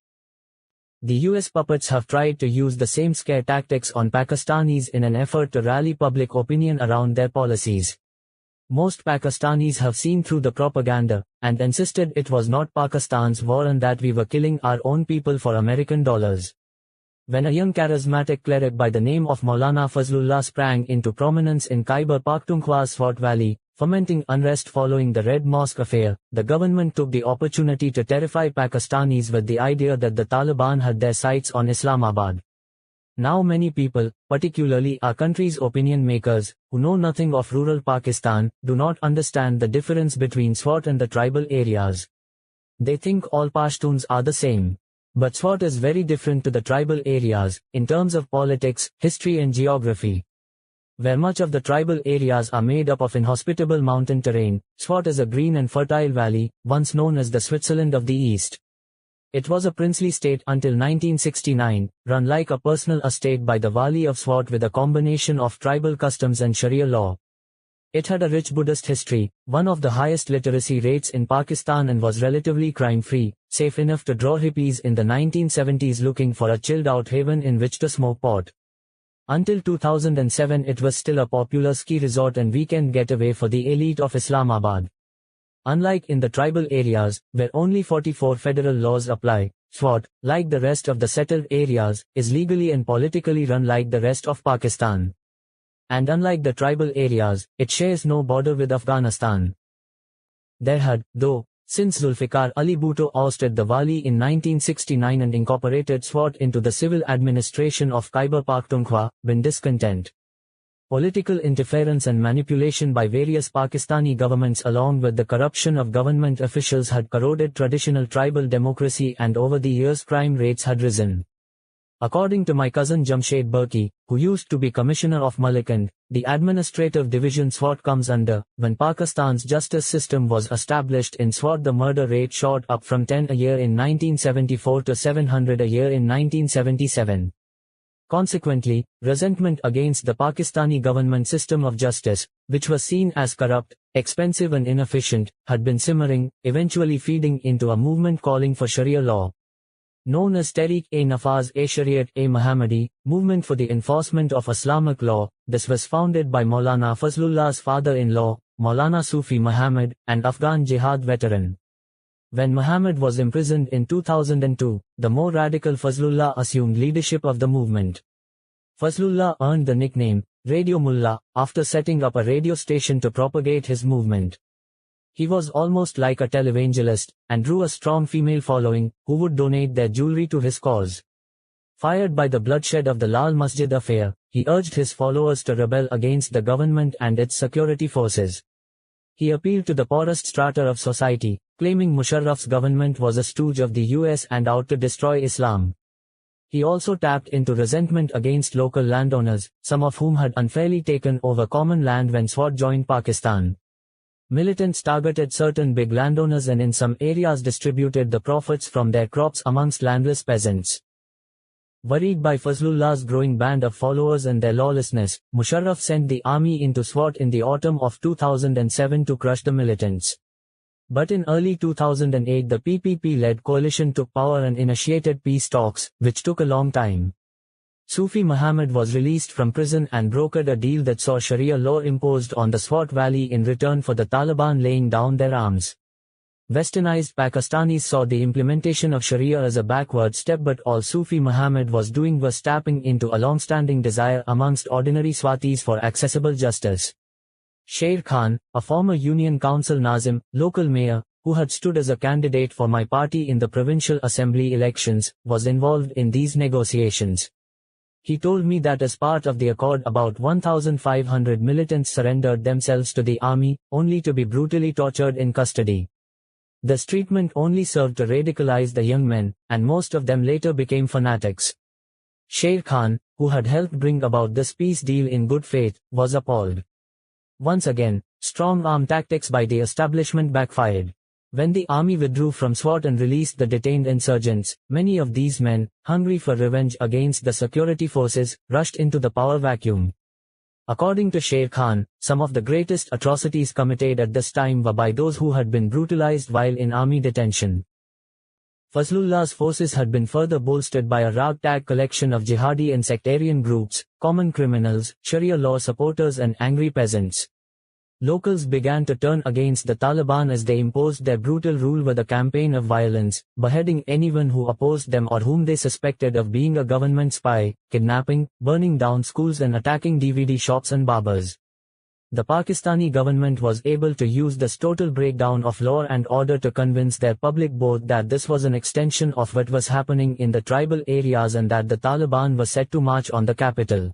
The US puppets have tried to use the same scare tactics on Pakistanis in an effort to rally public opinion around their policies. Most Pakistanis have seen through the propaganda, and insisted it was not Pakistan's war and that we were killing our own people for American dollars. When a young charismatic cleric by the name of Maulana Fazlullah sprang into prominence in Khyber Pakhtunkhwa's Swat Valley, fomenting unrest following the Red Mosque affair, the government took the opportunity to terrify Pakistanis with the idea that the Taliban had their sights on Islamabad. Now many people, particularly our country's opinion makers, who know nothing of rural Pakistan, do not understand the difference between Swat and the tribal areas. They think all Pashtuns are the same. But Swat is very different to the tribal areas, in terms of politics, history and geography. Where much of the tribal areas are made up of inhospitable mountain terrain, Swat is a green and fertile valley, once known as the Switzerland of the East. It was a princely state until 1969, run like a personal estate by the Wali of Swat with a combination of tribal customs and Sharia law. It had a rich Buddhist history, one of the highest literacy rates in Pakistan and was relatively crime-free, safe enough to draw hippies in the 1970s looking for a chilled-out haven in which to smoke pot. Until 2007 it was still a popular ski resort and weekend getaway for the elite of Islamabad. Unlike in the tribal areas, where only 44 federal laws apply, Swat, like the rest of the settled areas, is legally and politically run like the rest of Pakistan. And unlike the tribal areas, it shares no border with Afghanistan. There had, though, since Zulfikar Ali Bhutto ousted the Wali in 1969 and incorporated Swat into the civil administration of Khyber Pakhtunkhwa, been discontent. Political interference and manipulation by various Pakistani governments along with the corruption of government officials had corroded traditional tribal democracy and over the years crime rates had risen. According to my cousin Jamshed Burki, who used to be Commissioner of Malikand, the administrative division Swat comes under, when Pakistan's justice system was established in Swat the murder rate shot up from 10 a year in 1974 to 700 a year in 1977. Consequently, resentment against the Pakistani government system of justice, which was seen as corrupt, expensive and inefficient, had been simmering, eventually feeding into a movement calling for Sharia law. Known as Tehreek-e-Nafaz-e-Shariat-e-Muhammadi, Movement for the Enforcement of Islamic Law, this was founded by Maulana Fazlullah's father-in-law, Maulana Sufi Muhammad, an Afghan jihad veteran. When Muhammad was imprisoned in 2002, the more radical Fazlullah assumed leadership of the movement. Fazlullah earned the nickname, Radio Mullah, after setting up a radio station to propagate his movement. He was almost like a televangelist, and drew a strong female following, who would donate their jewelry to his cause. Fired by the bloodshed of the Lal Masjid affair, he urged his followers to rebel against the government and its security forces. He appealed to the poorest strata of society, claiming Musharraf's government was a stooge of the US and out to destroy Islam. He also tapped into resentment against local landowners, some of whom had unfairly taken over common land when SWAT joined Pakistan. Militants targeted certain big landowners and in some areas distributed the profits from their crops amongst landless peasants. Worried by Fazlullah's growing band of followers and their lawlessness, Musharraf sent the army into SWAT in the autumn of 2007 to crush the militants. But in early 2008 the PPP-led coalition took power and initiated peace talks, which took a long time. Sufi Muhammad was released from prison and brokered a deal that saw Sharia law imposed on the Swat Valley in return for the Taliban laying down their arms. Westernized Pakistanis saw the implementation of Sharia as a backward step, but all Sufi Muhammad was doing was tapping into a long-standing desire amongst ordinary Swatis for accessible justice. Sher Khan, a former Union Council Nazim, local mayor, who had stood as a candidate for my party in the provincial assembly elections, was involved in these negotiations. He told me that as part of the accord about 1,500 militants surrendered themselves to the army, only to be brutally tortured in custody. This treatment only served to radicalize the young men, and most of them later became fanatics. Sher Khan, who had helped bring about this peace deal in good faith, was appalled. Once again, strong-arm tactics by the establishment backfired. When the army withdrew from SWAT and released the detained insurgents, many of these men, hungry for revenge against the security forces, rushed into the power vacuum. According to Sher Khan, some of the greatest atrocities committed at this time were by those who had been brutalized while in army detention. Fazlullah's forces had been further bolstered by a ragtag collection of jihadi and sectarian groups, common criminals, Sharia law supporters and angry peasants. Locals began to turn against the Taliban as they imposed their brutal rule with a campaign of violence, beheading anyone who opposed them or whom they suspected of being a government spy, kidnapping, burning down schools and attacking DVD shops and barbers. The Pakistani government was able to use this total breakdown of law and order to convince their public both that this was an extension of what was happening in the tribal areas and that the Taliban was set to march on the capital.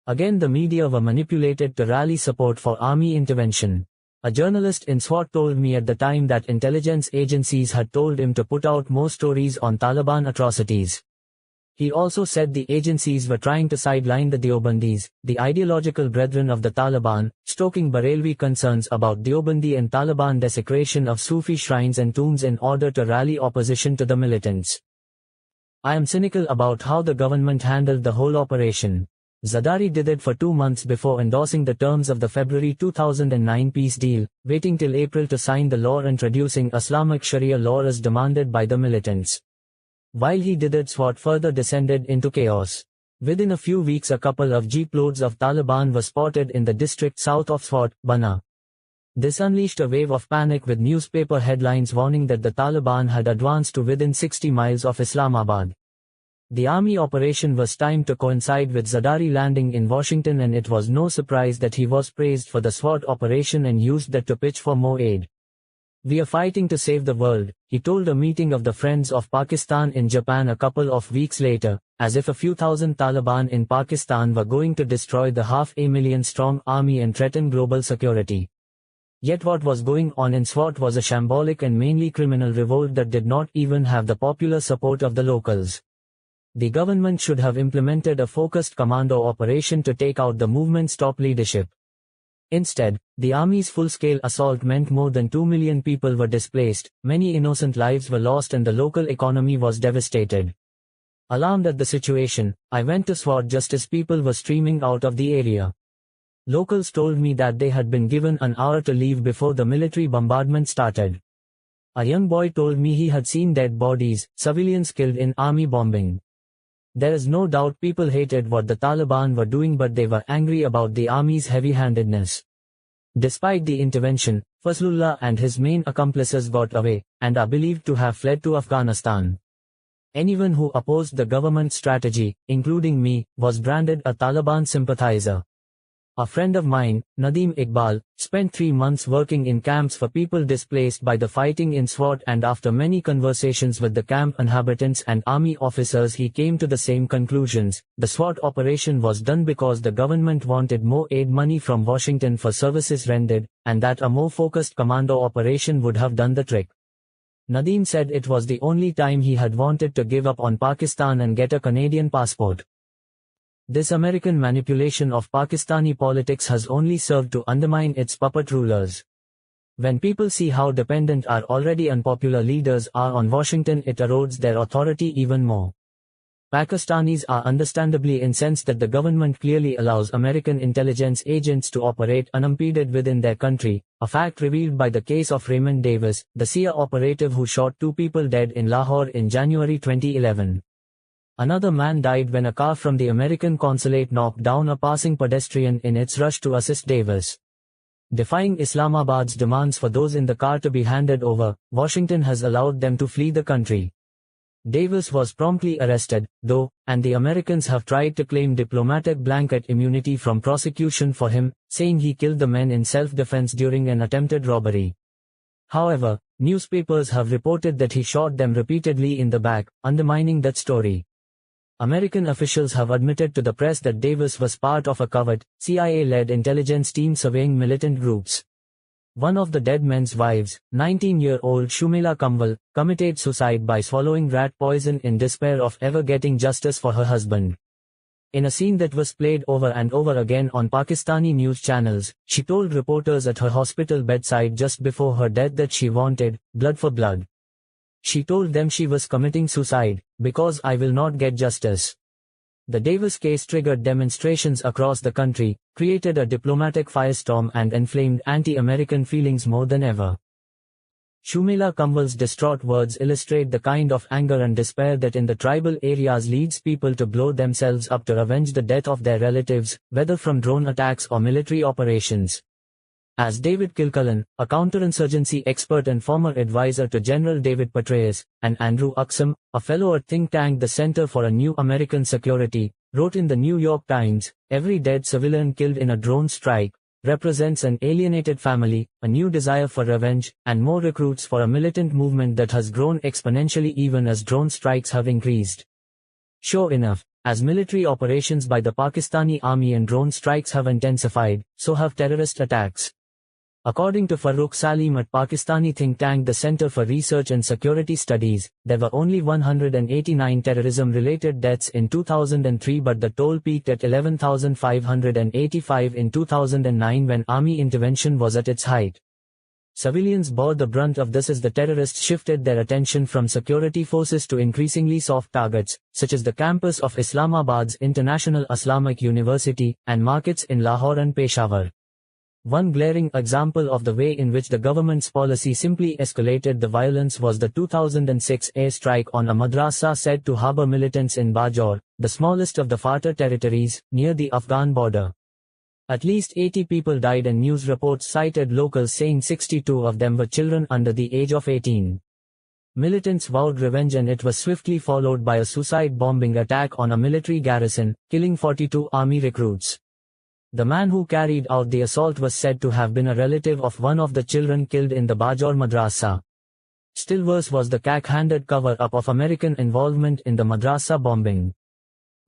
Again, the media were manipulated to rally support for army intervention. A journalist in SWAT told me at the time that intelligence agencies had told him to put out more stories on Taliban atrocities. He also said the agencies were trying to sideline the Deobandis, the ideological brethren of the Taliban, stoking Barelvi concerns about Deobandi and Taliban desecration of Sufi shrines and tombs in order to rally opposition to the militants. I am cynical about how the government handled the whole operation. Zardari did it for 2 months before endorsing the terms of the February 2009 peace deal, waiting till April to sign the law introducing Islamic Sharia law as demanded by the militants. While he did it, SWAT further descended into chaos. Within a few weeks a couple of jeeploads of Taliban were spotted in the district south of SWAT, Bana. This unleashed a wave of panic with newspaper headlines warning that the Taliban had advanced to within 60 miles of Islamabad. The army operation was timed to coincide with Zardari landing in Washington, and it was no surprise that he was praised for the SWAT operation and used that to pitch for more aid. "We are fighting to save the world," he told a meeting of the Friends of Pakistan in Japan a couple of weeks later, as if a few thousand Taliban in Pakistan were going to destroy the 500,000-strong army and threaten global security. Yet what was going on in SWAT was a shambolic and mainly criminal revolt that did not even have the popular support of the locals. The government should have implemented a focused commando operation to take out the movement's top leadership. Instead, the army's full-scale assault meant more than 2 million people were displaced, many innocent lives were lost and the local economy was devastated. Alarmed at the situation, I went to SWAT just as people were streaming out of the area. Locals told me that they had been given an hour to leave before the military bombardment started. A young boy told me he had seen dead bodies, civilians killed in army bombing. There is no doubt people hated what the Taliban were doing, but they were angry about the army's heavy-handedness. Despite the intervention, Fazlullah and his main accomplices got away, and are believed to have fled to Afghanistan. Anyone who opposed the government strategy, including me, was branded a Taliban sympathizer. A friend of mine, Nadeem Iqbal, spent 3 months working in camps for people displaced by the fighting in SWAT, and after many conversations with the camp inhabitants and army officers, he came to the same conclusions. The SWAT operation was done because the government wanted more aid money from Washington for services rendered, and that a more focused commando operation would have done the trick. Nadeem said it was the only time he had wanted to give up on Pakistan and get a Canadian passport. This American manipulation of Pakistani politics has only served to undermine its puppet rulers. When people see how dependent our already unpopular leaders are on Washington, it erodes their authority even more. Pakistanis are understandably incensed that the government clearly allows American intelligence agents to operate unimpeded within their country, a fact revealed by the case of Raymond Davis, the CIA operative who shot 2 people dead in Lahore in January 2011. Another man died when a car from the American consulate knocked down a passing pedestrian in its rush to assist Davis. Defying Islamabad's demands for those in the car to be handed over, Washington has allowed them to flee the country. Davis was promptly arrested, though, and the Americans have tried to claim diplomatic blanket immunity from prosecution for him, saying he killed the men in self-defense during an attempted robbery. However, newspapers have reported that he shot them repeatedly in the back, undermining that story. American officials have admitted to the press that Davis was part of a covert, CIA-led intelligence team surveying militant groups. One of the dead men's wives, 19-year-old Shumela Kamwal, committed suicide by swallowing rat poison in despair of ever getting justice for her husband. In a scene that was played over and over again on Pakistani news channels, she told reporters at her hospital bedside just before her death that she wanted blood for blood. She told them she was committing suicide, because I will not get justice. The Davis case triggered demonstrations across the country, created a diplomatic firestorm, and inflamed anti-American feelings more than ever. Shumela Kamwal's distraught words illustrate the kind of anger and despair that in the tribal areas leads people to blow themselves up to avenge the death of their relatives, whether from drone attacks or military operations. As David Kilcullen, a counterinsurgency expert and former advisor to General David Petraeus, and Andrew Axsom, a fellow at think tank the Center for a New American Security, wrote in the New York Times, every dead civilian killed in a drone strike represents an alienated family, a new desire for revenge, and more recruits for a militant movement that has grown exponentially even as drone strikes have increased. Sure enough, as military operations by the Pakistani army and drone strikes have intensified, so have terrorist attacks. According to Farooq Salim at Pakistani think tank the Center for Research and Security Studies, there were only 189 terrorism-related deaths in 2003, but the toll peaked at 11,585 in 2009 when army intervention was at its height. Civilians bore the brunt of this as the terrorists shifted their attention from security forces to increasingly soft targets, such as the campus of Islamabad's International Islamic University, and markets in Lahore and Peshawar. One glaring example of the way in which the government's policy simply escalated the violence was the 2006 airstrike on a madrasa said to harbor militants in Bajaur, the smallest of the FATA territories, near the Afghan border. At least 80 people died, and news reports cited locals saying 62 of them were children under the age of 18. Militants vowed revenge, and it was swiftly followed by a suicide bombing attack on a military garrison, killing 42 army recruits. The man who carried out the assault was said to have been a relative of one of the children killed in the Bajaur madrasa. Still worse was the cack-handed cover-up of American involvement in the madrasa bombing.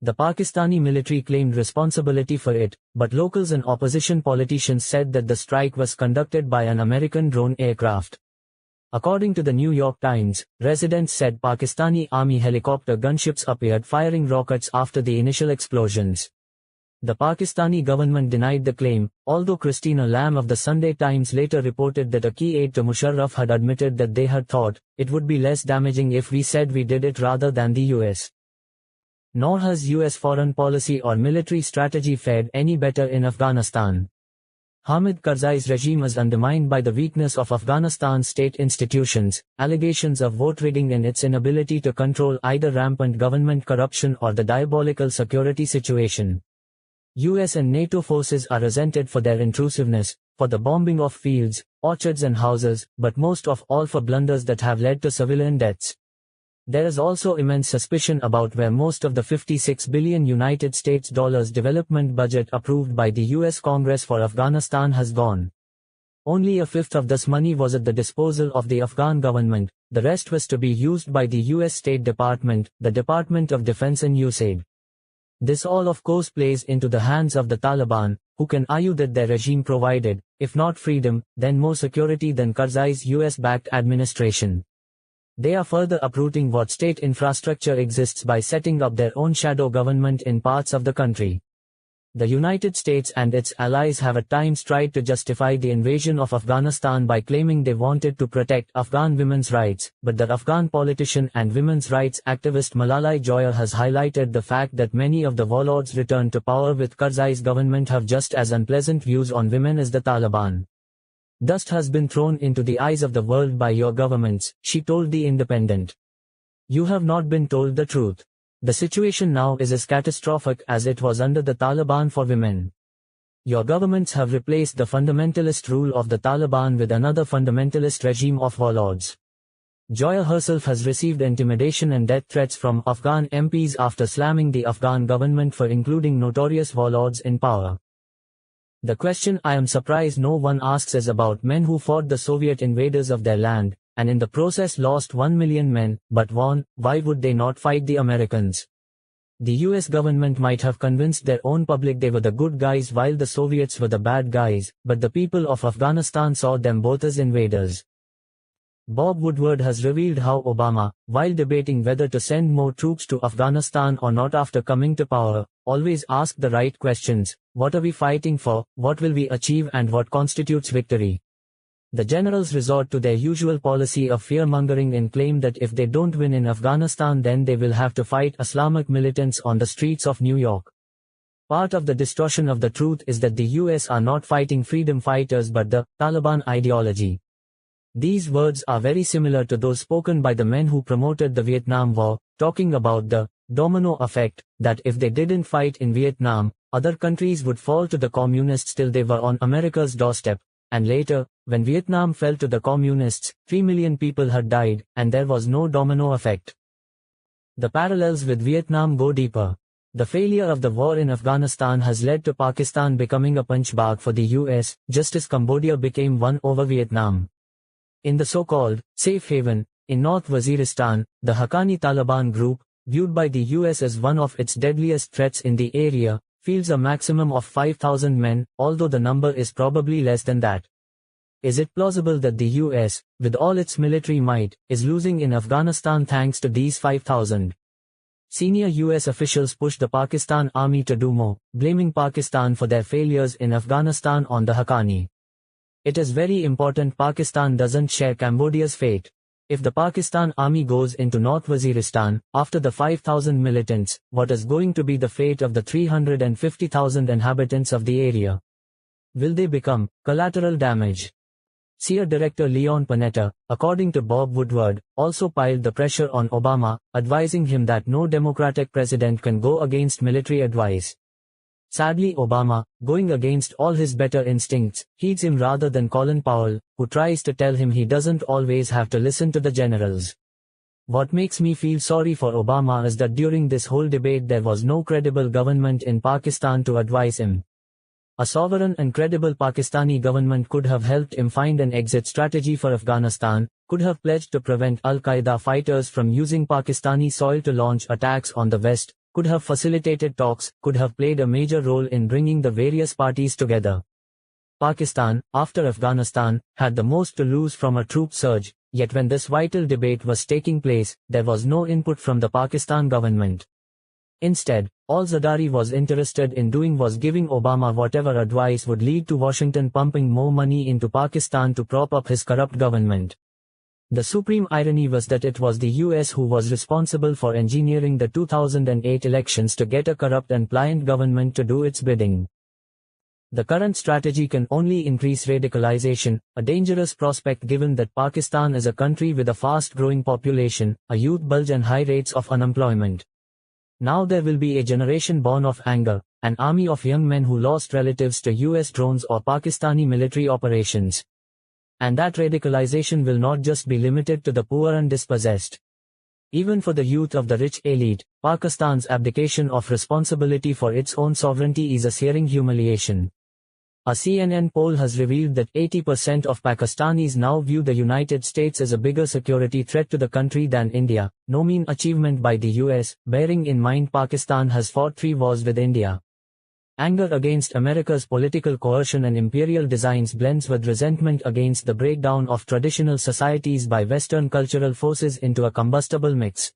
The Pakistani military claimed responsibility for it, but locals and opposition politicians said that the strike was conducted by an American drone aircraft. According to the New York Times, residents said Pakistani army helicopter gunships appeared firing rockets after the initial explosions. The Pakistani government denied the claim, although Christina Lamb of the Sunday Times later reported that a key aide to Musharraf had admitted that they had thought, it would be less damaging if we said we did it rather than the US. Nor has US foreign policy or military strategy fared any better in Afghanistan. Hamid Karzai's regime is undermined by the weakness of Afghanistan's state institutions, allegations of vote rigging and its inability to control either rampant government corruption or the diabolical security situation. US and NATO forces are resented for their intrusiveness, for the bombing of fields, orchards and houses, but most of all for blunders that have led to civilian deaths. There is also immense suspicion about where most of the $56 billion United States development budget approved by the US Congress for Afghanistan has gone. Only a fifth of this money was at the disposal of the Afghan government, the rest was to be used by the US State Department, the Department of Defense and USAID. This all of course plays into the hands of the Taliban, who can argue that their regime provided, if not freedom, then more security than Karzai's US-backed administration. They are further uprooting what state infrastructure exists by setting up their own shadow government in parts of the country. The United States and its allies have at times tried to justify the invasion of Afghanistan by claiming they wanted to protect Afghan women's rights, but the Afghan politician and women's rights activist Malalai Joya has highlighted the fact that many of the warlords returned to power with Karzai's government have just as unpleasant views on women as the Taliban. Dust has been thrown into the eyes of the world by your governments, she told The Independent. You have not been told the truth. The situation now is as catastrophic as it was under the Taliban for women. Your governments have replaced the fundamentalist rule of the Taliban with another fundamentalist regime of warlords. Joya herself has received intimidation and death threats from Afghan MPs after slamming the Afghan government for including notorious warlords in power. The question I am surprised no one asks is about men who fought the Soviet invaders of their land, and in the process lost 1 million men, but won. Why would they not fight the Americans? The US government might have convinced their own public they were the good guys while the Soviets were the bad guys, but the people of Afghanistan saw them both as invaders. Bob Woodward has revealed how Obama, while debating whether to send more troops to Afghanistan or not after coming to power, always asked the right questions: what are we fighting for, what will we achieve, and what constitutes victory? The generals resort to their usual policy of fear-mongering and claim that if they don't win in Afghanistan then they will have to fight Islamic militants on the streets of New York. Part of the distortion of the truth is that the US are not fighting freedom fighters but the Taliban ideology. These words are very similar to those spoken by the men who promoted the Vietnam War, talking about the domino effect, that if they didn't fight in Vietnam, other countries would fall to the communists till they were on America's doorstep, and later, when Vietnam fell to the communists, 3 million people had died, and there was no domino effect. The parallels with Vietnam go deeper. The failure of the war in Afghanistan has led to Pakistan becoming a punch bag for the US, just as Cambodia became one over Vietnam. In the so-called safe haven, in North Waziristan, the Haqqani Taliban group, viewed by the US as one of its deadliest threats in the area, fields a maximum of 5,000 men, although the number is probably less than that. Is it plausible that the US, with all its military might, is losing in Afghanistan thanks to these 5,000? Senior US officials pushed the Pakistan army to do more, blaming Pakistan for their failures in Afghanistan on the Haqqani. It is very important Pakistan doesn't share Cambodia's fate. If the Pakistan army goes into North Waziristan, after the 5,000 militants, what is going to be the fate of the 350,000 inhabitants of the area? Will they become collateral damage? CIA Director Leon Panetta, according to Bob Woodward, also piled the pressure on Obama, advising him that no Democratic president can go against military advice. Sadly, Obama, going against all his better instincts, heeds him rather than Colin Powell, who tries to tell him he doesn't always have to listen to the generals. What makes me feel sorry for Obama is that during this whole debate there was no credible government in Pakistan to advise him. A sovereign and credible Pakistani government could have helped him find an exit strategy for Afghanistan, could have pledged to prevent Al-Qaeda fighters from using Pakistani soil to launch attacks on the West, could have facilitated talks, could have played a major role in bringing the various parties together. Pakistan, after Afghanistan, had the most to lose from a troop surge, yet when this vital debate was taking place, there was no input from the Pakistan government. Instead, all Zardari was interested in doing was giving Obama whatever advice would lead to Washington pumping more money into Pakistan to prop up his corrupt government. The supreme irony was that it was the US who was responsible for engineering the 2008 elections to get a corrupt and pliant government to do its bidding. The current strategy can only increase radicalization, a dangerous prospect given that Pakistan is a country with a fast-growing population, a youth bulge and high rates of unemployment. Now there will be a generation born of anger, an army of young men who lost relatives to US drones or Pakistani military operations. And that radicalization will not just be limited to the poor and dispossessed. Even for the youth of the rich elite, Pakistan's abdication of responsibility for its own sovereignty is a searing humiliation. A CNN poll has revealed that 80% of Pakistanis now view the United States as a bigger security threat to the country than India, no mean achievement by the US, bearing in mind Pakistan has fought 3 wars with India. Anger against America's political coercion and imperial designs blends with resentment against the breakdown of traditional societies by Western cultural forces into a combustible mix.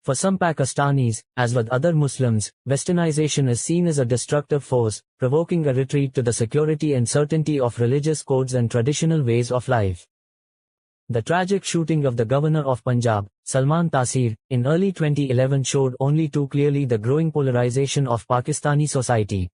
For some Pakistanis, as with other Muslims, Westernization is seen as a destructive force, provoking a retreat to the security and certainty of religious codes and traditional ways of life. The tragic shooting of the governor of Punjab, Salman Taseer, in early 2011 showed only too clearly the growing polarization of Pakistani society.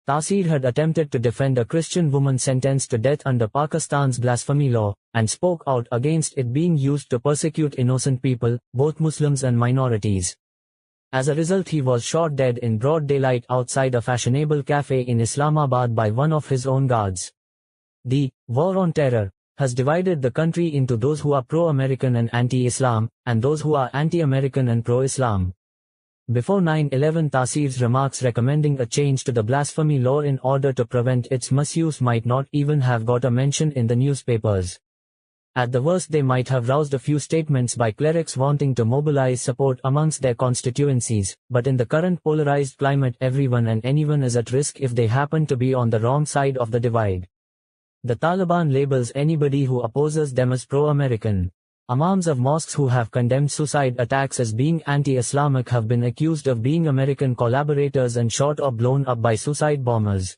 Taseer had attempted to defend a Christian woman sentenced to death under Pakistan's blasphemy law, and spoke out against it being used to persecute innocent people, both Muslims and minorities. As a result, he was shot dead in broad daylight outside a fashionable cafe in Islamabad by one of his own guards. The war on terror has divided the country into those who are pro-American and anti-Islam, and those who are anti-American and pro-Islam. Before 9/11, Taseer's remarks recommending a change to the blasphemy law in order to prevent its misuse might not even have got a mention in the newspapers. At the worst, they might have roused a few statements by clerics wanting to mobilize support amongst their constituencies, but in the current polarized climate, everyone and anyone is at risk if they happen to be on the wrong side of the divide. The Taliban labels anybody who opposes them as pro-American. Imams of mosques who have condemned suicide attacks as being anti-Islamic have been accused of being American collaborators and shot or blown up by suicide bombers.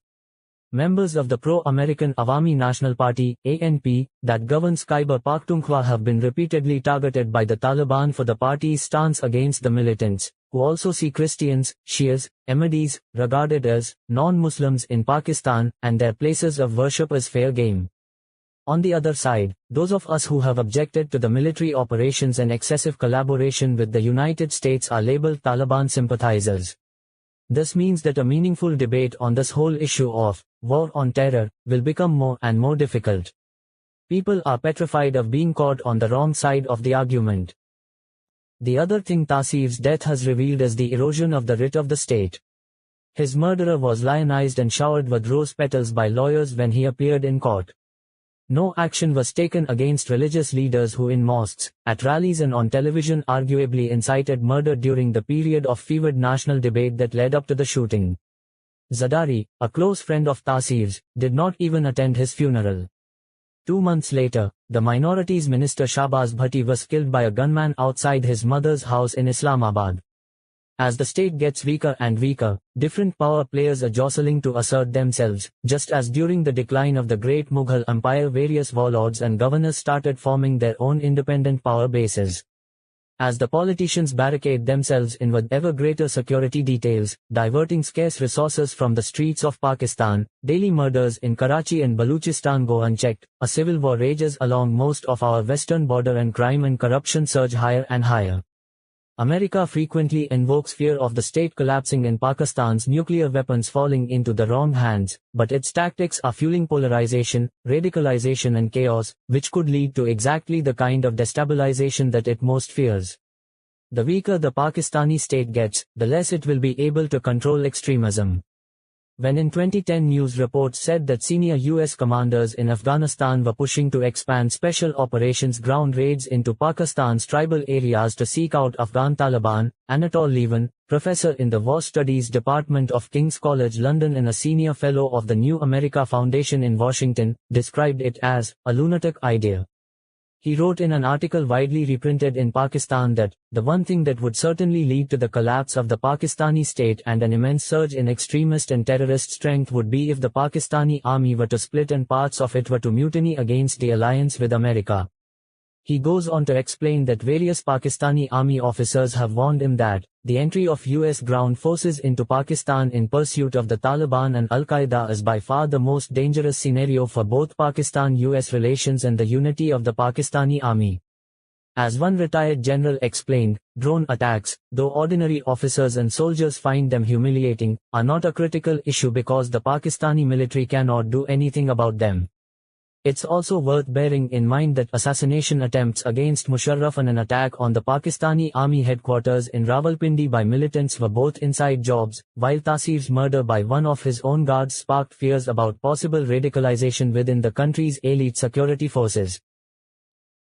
Members of the pro-American Awami National Party, ANP, that governs Khyber Pakhtunkhwa have been repeatedly targeted by the Taliban for the party's stance against the militants, who also see Christians, Shias, Ahmadis, regarded as non-Muslims in Pakistan, and their places of worship as fair game. On the other side, those of us who have objected to the military operations and excessive collaboration with the United States are labeled Taliban sympathizers. This means that a meaningful debate on this whole issue of war on terror will become more and more difficult. People are petrified of being caught on the wrong side of the argument. The other thing Taseer's death has revealed is the erosion of the writ of the state. His murderer was lionized and showered with rose petals by lawyers when he appeared in court. No action was taken against religious leaders who in mosques, at rallies and on television arguably incited murder during the period of fevered national debate that led up to the shooting. Zardari, a close friend of Taseer's, did not even attend his funeral. 2 months later, the Minorities Minister Shahbaz Bhatti was killed by a gunman outside his mother's house in Islamabad. As the state gets weaker and weaker, different power players are jostling to assert themselves, just as during the decline of the great Mughal Empire various warlords and governors started forming their own independent power bases. As the politicians barricade themselves in with ever greater security details, diverting scarce resources from the streets of Pakistan, daily murders in Karachi and Baluchistan go unchecked, a civil war rages along most of our western border and crime and corruption surge higher and higher. America frequently invokes fear of the state collapsing and Pakistan's nuclear weapons falling into the wrong hands, but its tactics are fueling polarization, radicalization and chaos, which could lead to exactly the kind of destabilization that it most fears. The weaker the Pakistani state gets, the less it will be able to control extremism. When in 2010 news reports said that senior US commanders in Afghanistan were pushing to expand special operations ground raids into Pakistan's tribal areas to seek out Afghan Taliban, Anatol Levin, professor in the War Studies Department of King's College London and a senior fellow of the New America Foundation in Washington, described it as a lunatic idea. He wrote in an article widely reprinted in Pakistan that, the one thing that would certainly lead to the collapse of the Pakistani state and an immense surge in extremist and terrorist strength would be if the Pakistani army were to split and parts of it were to mutiny against the alliance with America. He goes on to explain that various Pakistani army officers have warned him that the entry of US ground forces into Pakistan in pursuit of the Taliban and Al-Qaeda is by far the most dangerous scenario for both Pakistan-US relations and the unity of the Pakistani army. As one retired general explained, drone attacks, though ordinary officers and soldiers find them humiliating, are not a critical issue because the Pakistani military cannot do anything about them. It's also worth bearing in mind that assassination attempts against Musharraf and an attack on the Pakistani army headquarters in Rawalpindi by militants were both inside jobs, while Tasir's murder by one of his own guards sparked fears about possible radicalization within the country's elite security forces.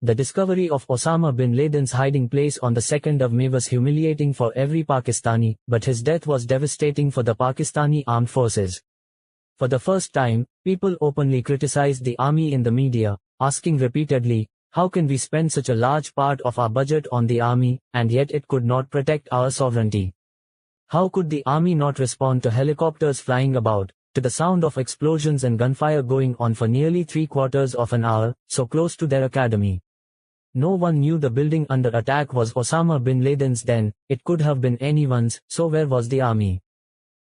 The discovery of Osama bin Laden's hiding place on the 2nd of May was humiliating for every Pakistani, but his death was devastating for the Pakistani armed forces. For the first time, people openly criticized the army in the media, asking repeatedly, how can we spend such a large part of our budget on the army, and yet it could not protect our sovereignty? How could the army not respond to helicopters flying about, to the sound of explosions and gunfire going on for nearly 3/4 of an hour, so close to their academy? No one knew the building under attack was Osama bin Laden's then, it could have been anyone's, so where was the army?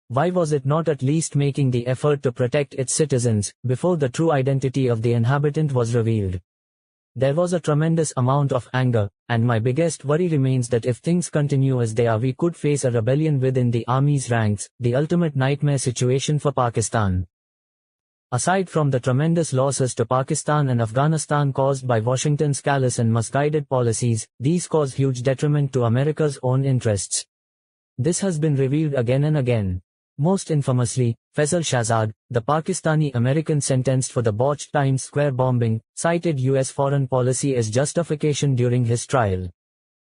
Why was it not at least making the effort to protect its citizens, before the true identity of the inhabitant was revealed? There was a tremendous amount of anger, and my biggest worry remains that if things continue as they are, we could face a rebellion within the army's ranks, the ultimate nightmare situation for Pakistan. Aside from the tremendous losses to Pakistan and Afghanistan caused by Washington's callous and misguided policies, these cause huge detriment to America's own interests. This has been revealed again and again. Most infamously, Faisal Shahzad, the Pakistani-American sentenced for the botched Times Square bombing, cited US foreign policy as justification during his trial.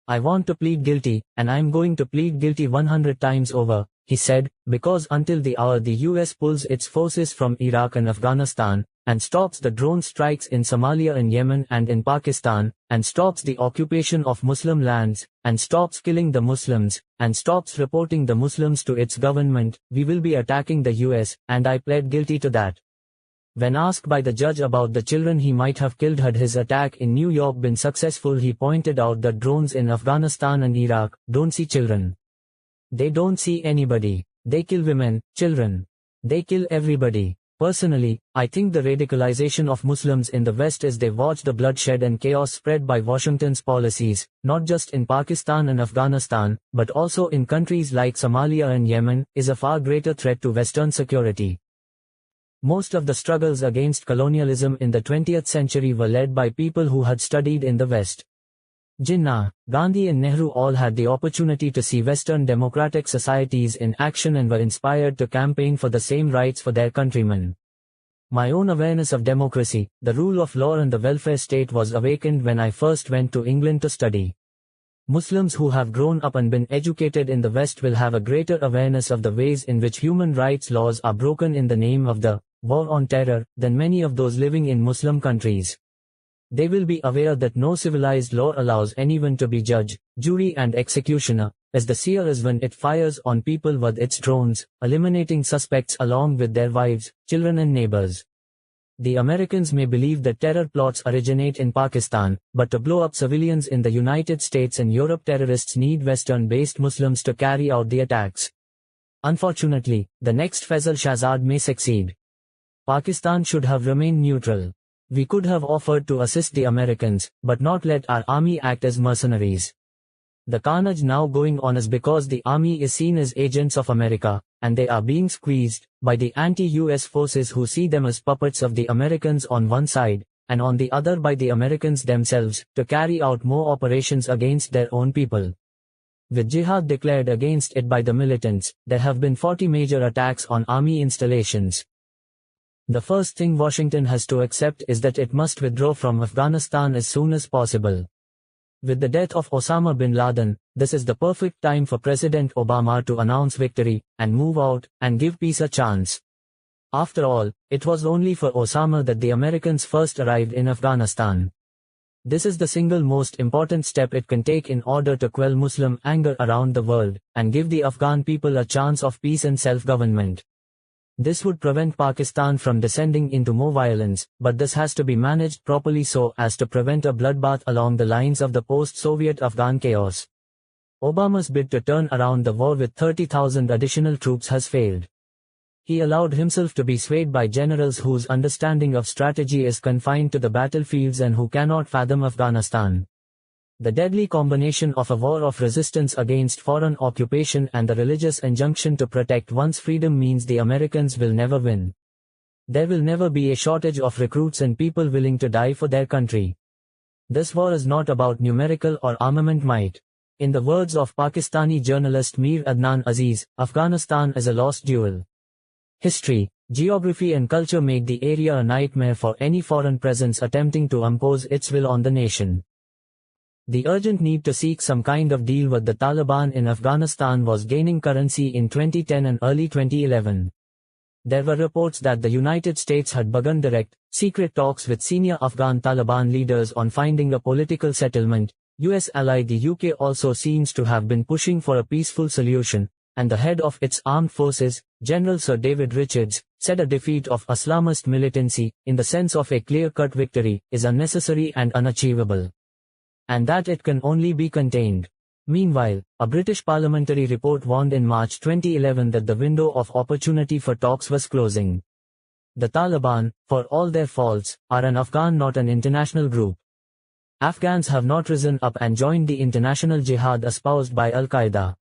I want to plead guilty, and I'm going to plead guilty 100 times over, he said, because until the hour the US pulls its forces from Iraq and Afghanistan, and stops the drone strikes in Somalia and Yemen and in Pakistan, and stops the occupation of Muslim lands, and stops killing the Muslims, and stops reporting the Muslims to its government, we will be attacking the US, and I pled guilty to that. When asked by the judge about the children he might have killed had his attack in New York been successful, he pointed out that drones in Afghanistan and Iraq don't see children. They don't see anybody. They kill women, children. They kill everybody. Personally, I think the radicalization of Muslims in the West as they watch the bloodshed and chaos spread by Washington's policies, not just in Pakistan and Afghanistan, but also in countries like Somalia and Yemen, is a far greater threat to Western security. Most of the struggles against colonialism in the 20th century were led by people who had studied in the West. Jinnah, Gandhi and Nehru all had the opportunity to see Western democratic societies in action and were inspired to campaign for the same rights for their countrymen. My own awareness of democracy, the rule of law and the welfare state was awakened when I first went to England to study. Muslims who have grown up and been educated in the West will have a greater awareness of the ways in which human rights laws are broken in the name of the war on terror than many of those living in Muslim countries. They will be aware that no civilized law allows anyone to be judge, jury and executioner, as the seer is when it fires on people with its drones, eliminating suspects along with their wives, children and neighbors. The Americans may believe that terror plots originate in Pakistan, but to blow up civilians in the United States and Europe, terrorists need Western-based Muslims to carry out the attacks. Unfortunately, the next Faisal Shahzad may succeed. Pakistan should have remained neutral. We could have offered to assist the Americans, but not let our army act as mercenaries. The carnage now going on is because the army is seen as agents of America, and they are being squeezed by the anti-US forces who see them as puppets of the Americans on one side, and on the other by the Americans themselves, to carry out more operations against their own people. With jihad declared against it by the militants, there have been 40 major attacks on army installations. The first thing Washington has to accept is that it must withdraw from Afghanistan as soon as possible. With the death of Osama bin Laden, this is the perfect time for President Obama to announce victory, and move out, and give peace a chance. After all, it was only for Osama that the Americans first arrived in Afghanistan. This is the single most important step it can take in order to quell Muslim anger around the world, and give the Afghan people a chance of peace and self-government. This would prevent Pakistan from descending into more violence, but this has to be managed properly so as to prevent a bloodbath along the lines of the post-Soviet Afghan chaos. Obama's bid to turn around the war with 30,000 additional troops has failed. He allowed himself to be swayed by generals whose understanding of strategy is confined to the battlefields and who cannot fathom Afghanistan. The deadly combination of a war of resistance against foreign occupation and the religious injunction to protect one's freedom means the Americans will never win. There will never be a shortage of recruits and people willing to die for their country. This war is not about numerical or armament might. In the words of Pakistani journalist Mir Adnan Aziz, Afghanistan is a lost duel. History, geography and culture make the area a nightmare for any foreign presence attempting to impose its will on the nation. The urgent need to seek some kind of deal with the Taliban in Afghanistan was gaining currency in 2010 and early 2011. There were reports that the United States had begun direct, secret talks with senior Afghan Taliban leaders on finding a political settlement. US ally the UK also seems to have been pushing for a peaceful solution, and the head of its armed forces, General Sir David Richards, said a defeat of Islamist militancy, in the sense of a clear-cut victory, is unnecessary and unachievable, and that it can only be contained. Meanwhile, a British parliamentary report warned in March 2011 that the window of opportunity for talks was closing. The Taliban, for all their faults, are an Afghan not an international group. Afghans have not risen up and joined the international jihad espoused by Al-Qaeda.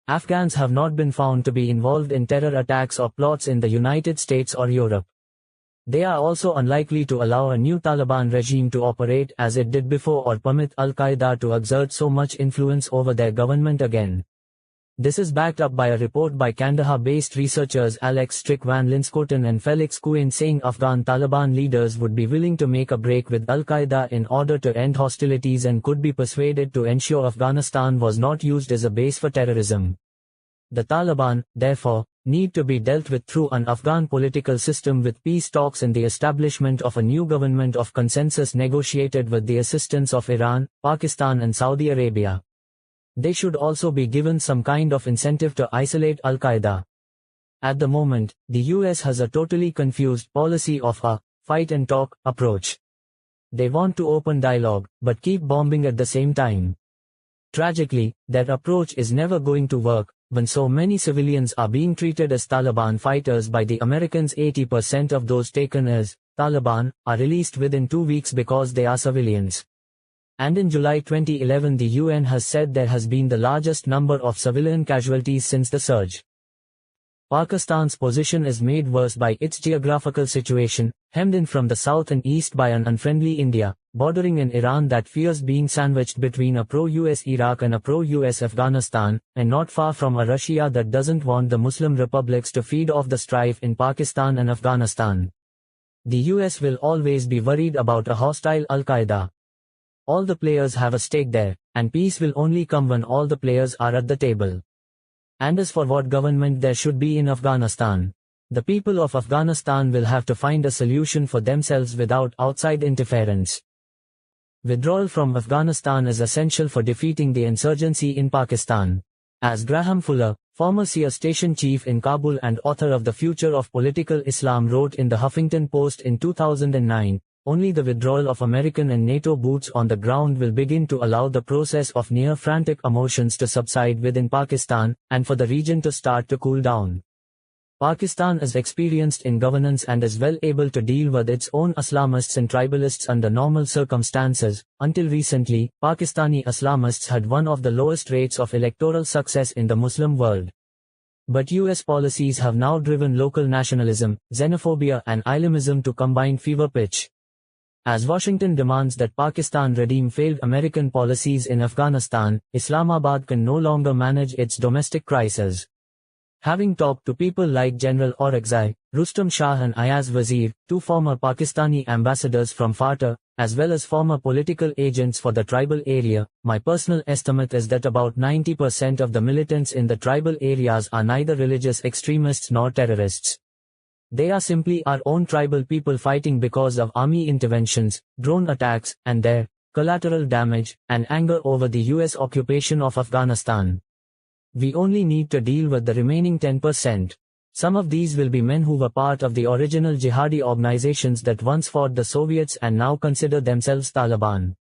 Afghans have not been found to be involved in terror attacks or plots in the United States or Europe. They are also unlikely to allow a new Taliban regime to operate as it did before or permit Al-Qaeda to exert so much influence over their government again. This is backed up by a report by Kandahar-based researchers Alex Strick van Linschoten and Felix Kuhn saying Afghan Taliban leaders would be willing to make a break with Al-Qaeda in order to end hostilities and could be persuaded to ensure Afghanistan was not used as a base for terrorism. The Taliban, therefore, need to be dealt with through an Afghan political system with peace talks and the establishment of a new government of consensus negotiated with the assistance of Iran, Pakistan and Saudi Arabia. They should also be given some kind of incentive to isolate Al-Qaeda. At the moment, the US has a totally confused policy of a fight and talk approach. They want to open dialogue, but keep bombing at the same time. Tragically, that approach is never going to work. When so many civilians are being treated as Taliban fighters by the Americans, 80% of those taken as Taliban are released within 2 weeks because they are civilians. And in July 2011 the UN has said there has been the largest number of civilian casualties since the surge. Pakistan's position is made worse by its geographical situation, hemmed in from the south and east by an unfriendly India, bordering in Iran that fears being sandwiched between a pro-US Iraq and a pro-US Afghanistan, and not far from a Russia that doesn't want the Muslim republics to feed off the strife in Pakistan and Afghanistan. The US will always be worried about a hostile Al-Qaeda. All the players have a stake there, and peace will only come when all the players are at the table. And as for what government there should be in Afghanistan, the people of Afghanistan will have to find a solution for themselves without outside interference. Withdrawal from Afghanistan is essential for defeating the insurgency in Pakistan. As Graham Fuller, former CIA station chief in Kabul and author of The Future of Political Islam wrote in the Huffington Post in 2009, only the withdrawal of American and NATO boots on the ground will begin to allow the process of near-frantic emotions to subside within Pakistan, and for the region to start to cool down. Pakistan is experienced in governance and is well able to deal with its own Islamists and tribalists under normal circumstances. Until recently, Pakistani Islamists had one of the lowest rates of electoral success in the Muslim world. But US policies have now driven local nationalism, xenophobia and Islamism to combine fever pitch. As Washington demands that Pakistan redeem failed American policies in Afghanistan, Islamabad can no longer manage its domestic crisis. Having talked to people like General Orakzai, Rustam Shah and Ayaz Wazir, two former Pakistani ambassadors from FATA, as well as former political agents for the tribal area, my personal estimate is that about 90% of the militants in the tribal areas are neither religious extremists nor terrorists. They are simply our own tribal people fighting because of army interventions, drone attacks, and their collateral damage and anger over the US occupation of Afghanistan. We only need to deal with the remaining 10%. Some of these will be men who were part of the original jihadi organizations that once fought the Soviets and now consider themselves Taliban.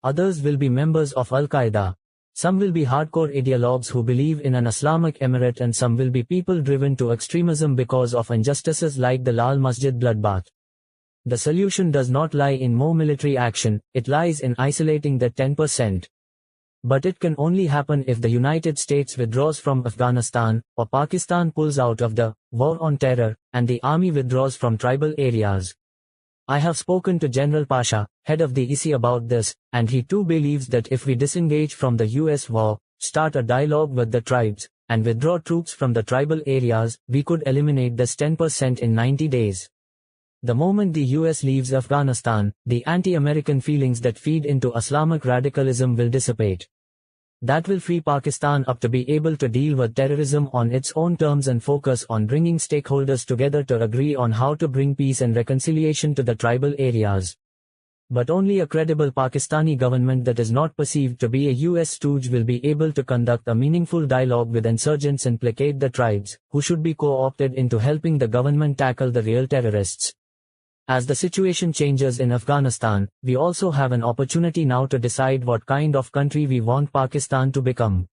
Others will be members of Al-Qaeda. Some will be hardcore ideologues who believe in an Islamic emirate, and some will be people driven to extremism because of injustices like the Lal Masjid bloodbath. The solution does not lie in more military action, it lies in isolating that 10%. But it can only happen if the United States withdraws from Afghanistan, or Pakistan pulls out of the war on terror, and the army withdraws from tribal areas. I have spoken to General Pasha, head of the ISI, about this, and he too believes that if we disengage from the US war, start a dialogue with the tribes, and withdraw troops from the tribal areas, we could eliminate this 10% in 90 days. The moment the US leaves Afghanistan, the anti-American feelings that feed into Islamic radicalism will dissipate. That will free Pakistan up to be able to deal with terrorism on its own terms and focus on bringing stakeholders together to agree on how to bring peace and reconciliation to the tribal areas. But only a credible Pakistani government that is not perceived to be a US stooge will be able to conduct a meaningful dialogue with insurgents and placate the tribes, who should be co-opted into helping the government tackle the real terrorists. As the situation changes in Afghanistan, we also have an opportunity now to decide what kind of country we want Pakistan to become.